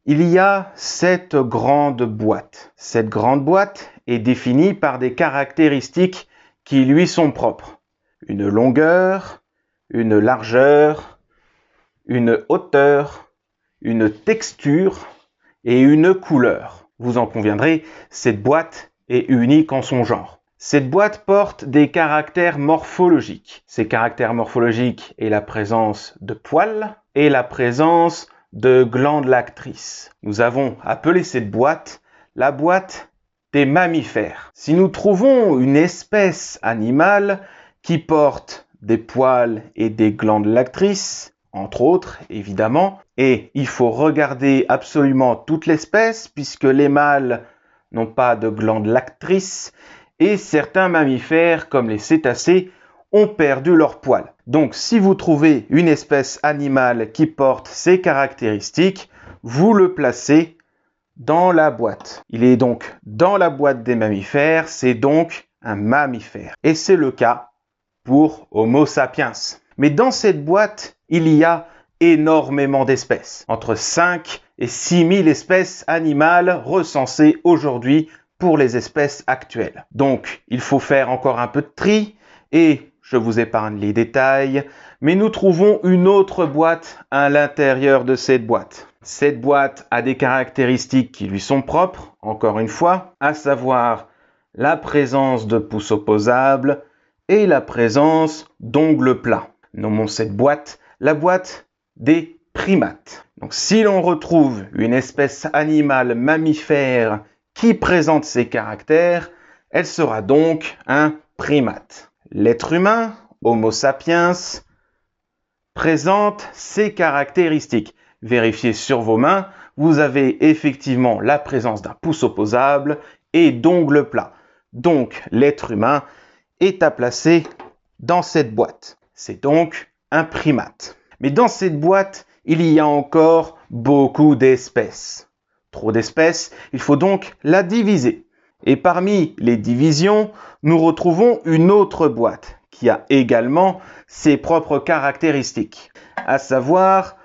il y a cette grande boîte. Cette grande boîte est définie par des caractéristiques qui lui sont propres. Une longueur, une largeur, une hauteur, une texture et une couleur. Vous en conviendrez, cette boîte est unique en son genre. Cette boîte porte des caractères morphologiques. Ces caractères morphologiques est la présence de poils et la présence de glandes lactrices. Nous avons appelé cette boîte la boîte des mammifères. Si nous trouvons une espèce animale qui porte des poils et des glandes lactrices, entre autres, évidemment, et il faut regarder absolument toute l'espèce puisque les mâles n'ont pas de glandes lactrices et certains mammifères, comme les cétacés, ont perdu leurs poils. Donc, si vous trouvez une espèce animale qui porte ces caractéristiques, vous le placez dans la boîte. Il est donc dans la boîte des mammifères, c'est donc un mammifère. Et c'est le cas pour Homo sapiens. Mais dans cette boîte, il y a énormément d'espèces. Entre 5 et 6 000 espèces animales recensées aujourd'hui pour les espèces actuelles. Donc, il faut faire encore un peu de tri et je vous épargne les détails, mais nous trouvons une autre boîte à l'intérieur de cette boîte. Cette boîte a des caractéristiques qui lui sont propres, encore une fois, à savoir la présence de pouces opposables et la présence d'ongles plats. Nommons cette boîte la boîte des primates. Donc si l'on retrouve une espèce animale mammifère qui présente ces caractères, elle sera donc un primate. L'être humain, Homo sapiens, présente ces caractéristiques. Vérifiez sur vos mains, vous avez effectivement la présence d'un pouce opposable et d'ongles plats. Donc, l'être humain est à placer dans cette boîte. C'est donc un primate. Mais dans cette boîte, il y a encore beaucoup d'espèces. Trop d'espèces, il faut donc la diviser. Et parmi les divisions, nous retrouvons une autre boîte qui a également ses propres caractéristiques, à savoir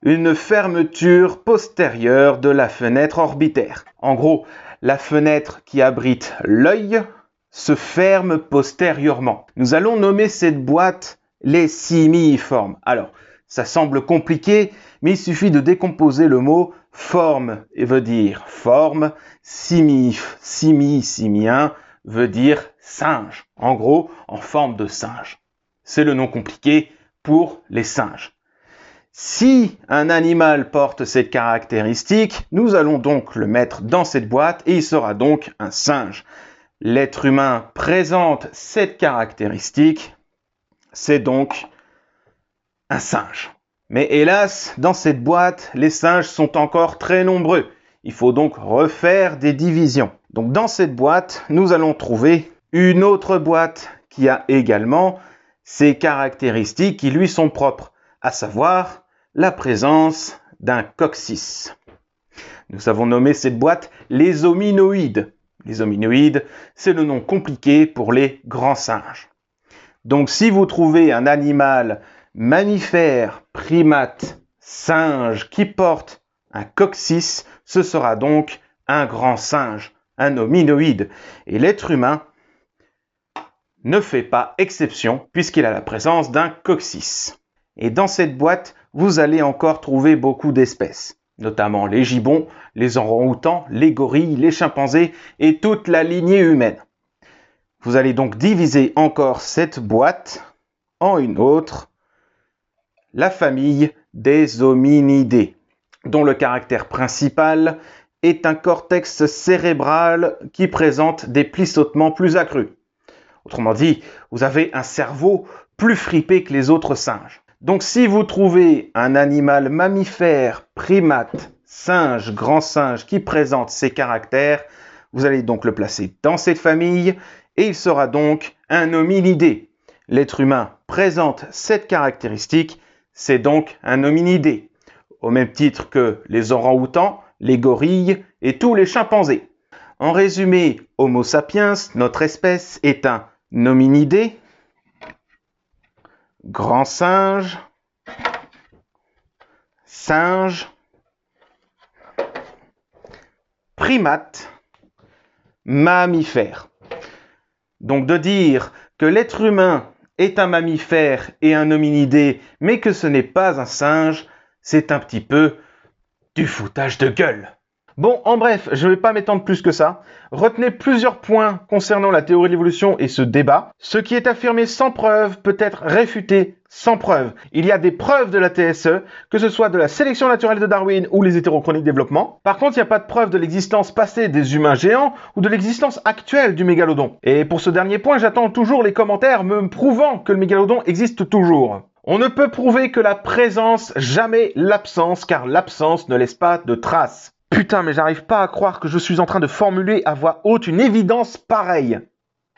une fermeture postérieure de la fenêtre orbitaire. En gros, la fenêtre qui abrite l'œil se ferme postérieurement. Nous allons nommer cette boîte les simiiformes. Alors, ça semble compliqué, mais il suffit de décomposer le mot forme veut dire forme, simien veut dire singe. En gros, en forme de singe. C'est le nom compliqué pour les singes. Si un animal porte cette caractéristique, nous allons donc le mettre dans cette boîte et il sera donc un singe. L'être humain présente cette caractéristique, c'est donc un singe. Mais hélas, dans cette boîte, les singes sont encore très nombreux. Il faut donc refaire des divisions. Donc dans cette boîte, nous allons trouver une autre boîte qui a également ces caractéristiques qui lui sont propres, à savoir la présence d'un coccyx. Nous avons nommé cette boîte les hominoïdes. Les hominoïdes, c'est le nom compliqué pour les grands singes. Donc si vous trouvez un animal mammifère, primate, singe qui porte un coccyx, ce sera donc un grand singe, un hominoïde. Et l'être humain ne fait pas exception puisqu'il a la présence d'un coccyx. Et dans cette boîte, vous allez encore trouver beaucoup d'espèces, notamment les gibbons, les orang-outans, les gorilles, les chimpanzés et toute la lignée humaine. Vous allez donc diviser encore cette boîte en une autre, la famille des hominidés, dont le caractère principal est un cortex cérébral qui présente des plissotements plus accrus. Autrement dit, vous avez un cerveau plus fripé que les autres singes. Donc si vous trouvez un animal mammifère, primate, singe, grand singe qui présente ces caractères, vous allez donc le placer dans cette famille et il sera donc un hominidé. L'être humain présente cette caractéristique, c'est donc un hominidé, au même titre que les orang-outans, les gorilles et tous les chimpanzés. En résumé, Homo sapiens, notre espèce, est un hominidé, grand singe, singe, primate, mammifère. Donc de dire que l'être humain est un mammifère et un hominidé, mais que ce n'est pas un singe, c'est un petit peu du foutage de gueule. Bon, en bref, je ne vais pas m'étendre plus que ça. Retenez plusieurs points concernant la théorie de l'évolution et ce débat. Ce qui est affirmé sans preuve peut être réfuté sans preuve. Il y a des preuves de la TSE, que ce soit de la sélection naturelle de Darwin ou les hétérochroniques développement. Par contre, il n'y a pas de preuve de l'existence passée des humains géants ou de l'existence actuelle du mégalodon. Et pour ce dernier point, j'attends toujours les commentaires me prouvant que le mégalodon existe toujours. On ne peut prouver que la présence, jamais l'absence, car l'absence ne laisse pas de traces. Putain, mais j'arrive pas à croire que je suis en train de formuler à voix haute une évidence pareille.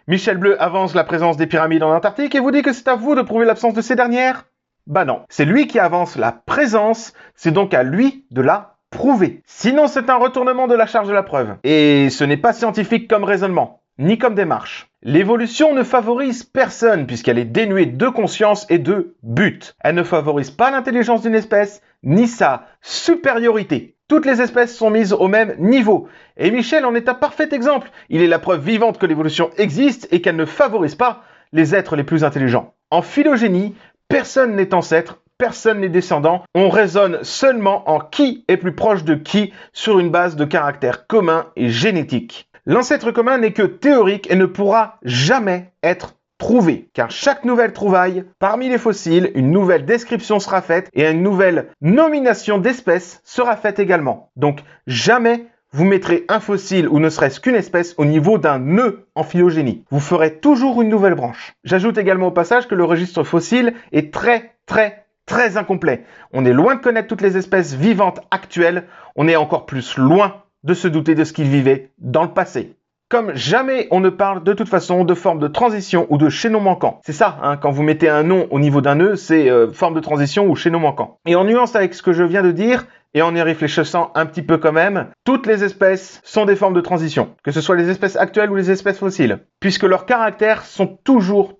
Michel Bleu avance la présence des pyramides en Antarctique et vous dit que c'est à vous de prouver l'absence de ces dernières? Bah non, c'est lui qui avance la présence, c'est donc à lui de la prouver. Sinon, c'est un retournement de la charge de la preuve. Et ce n'est pas scientifique comme raisonnement, ni comme démarche. L'évolution ne favorise personne puisqu'elle est dénuée de conscience et de but. Elle ne favorise pas l'intelligence d'une espèce, ni sa supériorité. Toutes les espèces sont mises au même niveau. Et Michel en est un parfait exemple. Il est la preuve vivante que l'évolution existe et qu'elle ne favorise pas les êtres les plus intelligents. En phylogénie, personne n'est ancêtre, personne n'est descendant. On raisonne seulement en qui est plus proche de qui sur une base de caractères communs et génétiques. L'ancêtre commun n'est que théorique et ne pourra jamais être trouvé, car chaque nouvelle trouvaille, parmi les fossiles, une nouvelle description sera faite et une nouvelle nomination d'espèces sera faite également. Donc jamais vous mettrez un fossile ou ne serait-ce qu'une espèce au niveau d'un nœud en phylogénie. Vous ferez toujours une nouvelle branche. J'ajoute également au passage que le registre fossile est très incomplet. On est loin de connaître toutes les espèces vivantes actuelles, on est encore plus loin de se douter de ce qu'ils vivaient dans le passé. Comme jamais on ne parle de toute façon de forme de transition ou de chaînon manquant. C'est ça, hein, quand vous mettez un nom au niveau d'un nœud, c'est forme de transition ou chaînon manquant. Et en nuance avec ce que je viens de dire, et en y réfléchissant un petit peu quand même, toutes les espèces sont des formes de transition, que ce soit les espèces actuelles ou les espèces fossiles, puisque leurs caractères sont toujours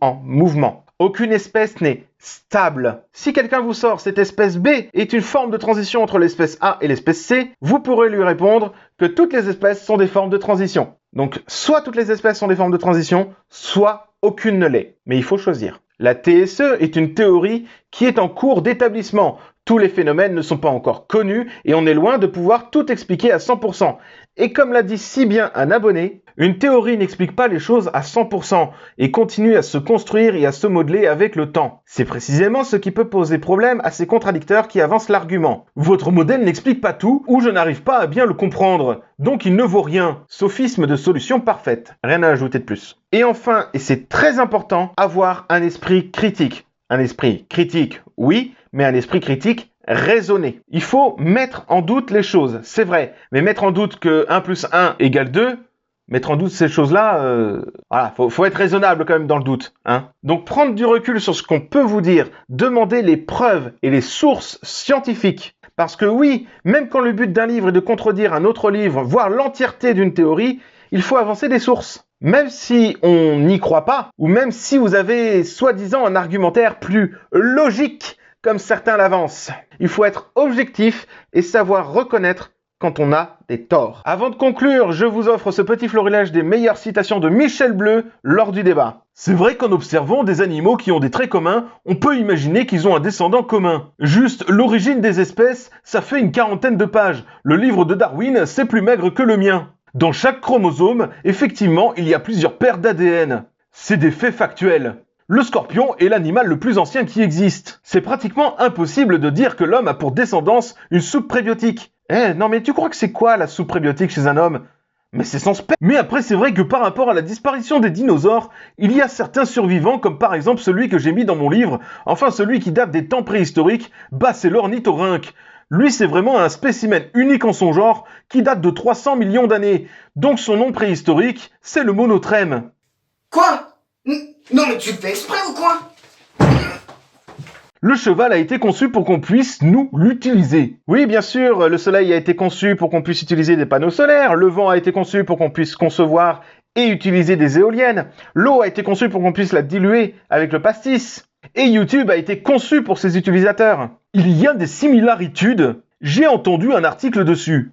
en mouvement. Aucune espèce n'est stable. Si quelqu'un vous sort cette espèce B est une forme de transition entre l'espèce A et l'espèce C, vous pourrez lui répondre que toutes les espèces sont des formes de transition. Donc, soit toutes les espèces sont des formes de transition, soit aucune ne l'est. Mais il faut choisir. La TSE est une théorie qui est en cours d'établissement. Tous les phénomènes ne sont pas encore connus et on est loin de pouvoir tout expliquer à 100%. Et comme l'a dit si bien un abonné, une théorie n'explique pas les choses à 100% et continue à se construire et à se modeler avec le temps. C'est précisément ce qui peut poser problème à ces contradicteurs qui avancent l'argument. Votre modèle n'explique pas tout ou je n'arrive pas à bien le comprendre, donc il ne vaut rien. Sophisme de solution parfaite. Rien à ajouter de plus. Et enfin, et c'est très important, avoir un esprit critique. Un esprit critique, oui, mais un esprit critique raisonné. Il faut mettre en doute les choses, c'est vrai, mais mettre en doute que 1 + 1 = 2, mettre en doute ces choses-là, voilà, faut être raisonnable quand même dans le doute, hein. Donc prendre du recul sur ce qu'on peut vous dire, demander les preuves et les sources scientifiques. Parce que oui, même quand le but d'un livre est de contredire un autre livre, voire l'entièreté d'une théorie, il faut avancer des sources. Même si on n'y croit pas, ou même si vous avez soi-disant un argumentaire plus logique, comme certains l'avancent. Il faut être objectif et savoir reconnaître quand on a des torts. Avant de conclure, je vous offre ce petit florilège des meilleures citations de Michel Bleu lors du débat. C'est vrai qu'en observant des animaux qui ont des traits communs, on peut imaginer qu'ils ont un descendant commun. Juste, l'origine des espèces, ça fait une 40aine de pages. Le livre de Darwin, c'est plus maigre que le mien. Dans chaque chromosome, effectivement, il y a plusieurs paires d'ADN. C'est des faits factuels. Le scorpion est l'animal le plus ancien qui existe. C'est pratiquement impossible de dire que l'homme a pour descendance une soupe prébiotique. Non mais tu crois que c'est quoi la soupe prébiotique chez un homme? Mais c'est sans spectre. Mais après c'est vrai que par rapport à la disparition des dinosaures, il y a certains survivants comme par exemple celui que j'ai mis dans mon livre, enfin celui qui date des temps préhistoriques, c'est l'ornithorynque. Lui c'est vraiment un spécimen unique en son genre qui date de 300 millions d'années. Donc son nom préhistorique, c'est le monotrème. Quoi? Non mais tu le fais exprès ou quoi? Le cheval a été conçu pour qu'on puisse, nous, l'utiliser. Oui, bien sûr, le soleil a été conçu pour qu'on puisse utiliser des panneaux solaires, le vent a été conçu pour qu'on puisse concevoir et utiliser des éoliennes, l'eau a été conçue pour qu'on puisse la diluer avec le pastis, et YouTube a été conçu pour ses utilisateurs. Il y a des similitudes, j'ai entendu un article dessus.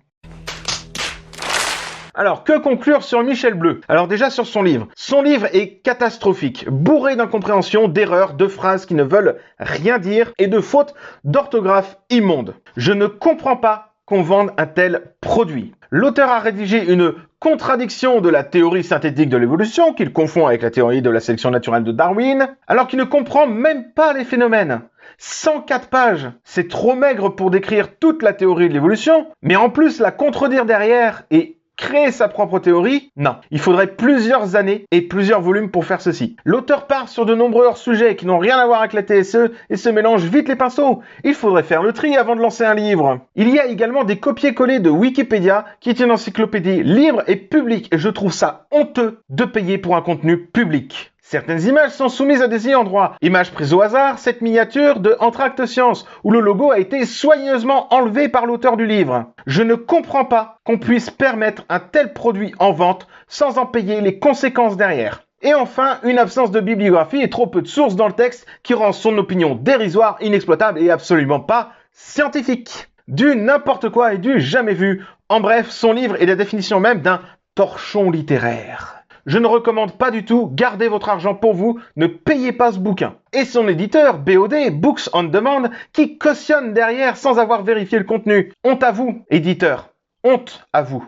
Alors, que conclure sur Michel Bleu? Alors déjà sur son livre. Son livre est catastrophique, bourré d'incompréhensions, d'erreurs, de phrases qui ne veulent rien dire et de fautes d'orthographe immondes. Je ne comprends pas qu'on vende un tel produit. L'auteur a rédigé une contradiction de la théorie synthétique de l'évolution, qu'il confond avec la théorie de la sélection naturelle de Darwin, alors qu'il ne comprend même pas les phénomènes. 104 pages, c'est trop maigre pour décrire toute la théorie de l'évolution, mais en plus la contredire derrière et créer sa propre théorie? Non. Il faudrait plusieurs années et plusieurs volumes pour faire ceci. L'auteur part sur de nombreux hors-sujets qui n'ont rien à voir avec la TSE et se mélange vite les pinceaux. Il faudrait faire le tri avant de lancer un livre. Il y a également des copier-coller de Wikipédia qui est une encyclopédie libre et publique et je trouve ça honteux de payer pour un contenu public. Certaines images sont soumises à des ayants droit. Images prises au hasard, cette miniature de Entracte Science, où le logo a été soigneusement enlevé par l'auteur du livre. Je ne comprends pas qu'on puisse permettre un tel produit en vente sans en payer les conséquences derrière. Et enfin, une absence de bibliographie et trop peu de sources dans le texte qui rend son opinion dérisoire, inexploitable et absolument pas scientifique. Du n'importe quoi et du jamais vu. En bref, son livre est la définition même d'un torchon littéraire. Je ne recommande pas du tout, gardez votre argent pour vous, ne payez pas ce bouquin. Et son éditeur, BOD, Books on Demand, qui cautionne derrière sans avoir vérifié le contenu. Honte à vous, éditeur. Honte à vous.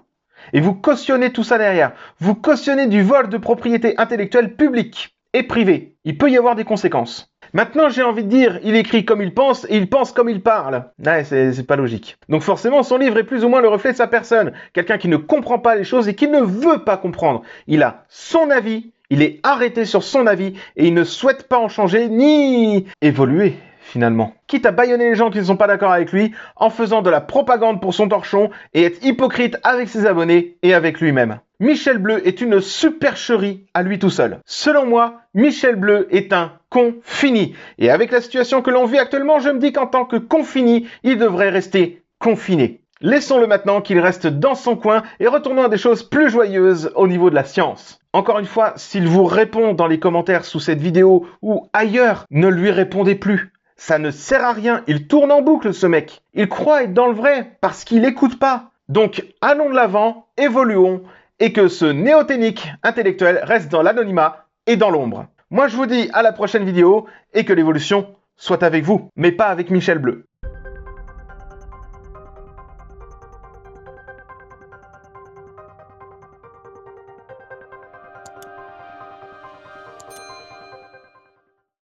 Et vous cautionnez tout ça derrière. Vous cautionnez du vol de propriété intellectuelle publique et privée. Il peut y avoir des conséquences. Maintenant, j'ai envie de dire, il écrit comme il pense et il pense comme il parle. Ouais, c'est pas logique. Donc forcément, son livre est plus ou moins le reflet de sa personne. Quelqu'un qui ne comprend pas les choses et qui ne veut pas comprendre. Il a son avis, il est arrêté sur son avis et il ne souhaite pas en changer ni évoluer finalement. Quitte à bâillonner les gens qui ne sont pas d'accord avec lui en faisant de la propagande pour son torchon et être hypocrite avec ses abonnés et avec lui-même. Michel Bleu est une supercherie à lui tout seul. Selon moi, Michel Bleu est un con fini. Et avec la situation que l'on vit actuellement, je me dis qu'en tant que con fini, il devrait rester confiné. Laissons-le maintenant qu'il reste dans son coin et retournons à des choses plus joyeuses au niveau de la science. Encore une fois, s'il vous répond dans les commentaires sous cette vidéo ou ailleurs, ne lui répondez plus. Ça ne sert à rien, il tourne en boucle ce mec. Il croit être dans le vrai parce qu'il n'écoute pas. Donc allons de l'avant, évoluons et que ce néoténique intellectuel reste dans l'anonymat et dans l'ombre. Moi je vous dis à la prochaine vidéo et que l'évolution soit avec vous, mais pas avec Michel Bleu.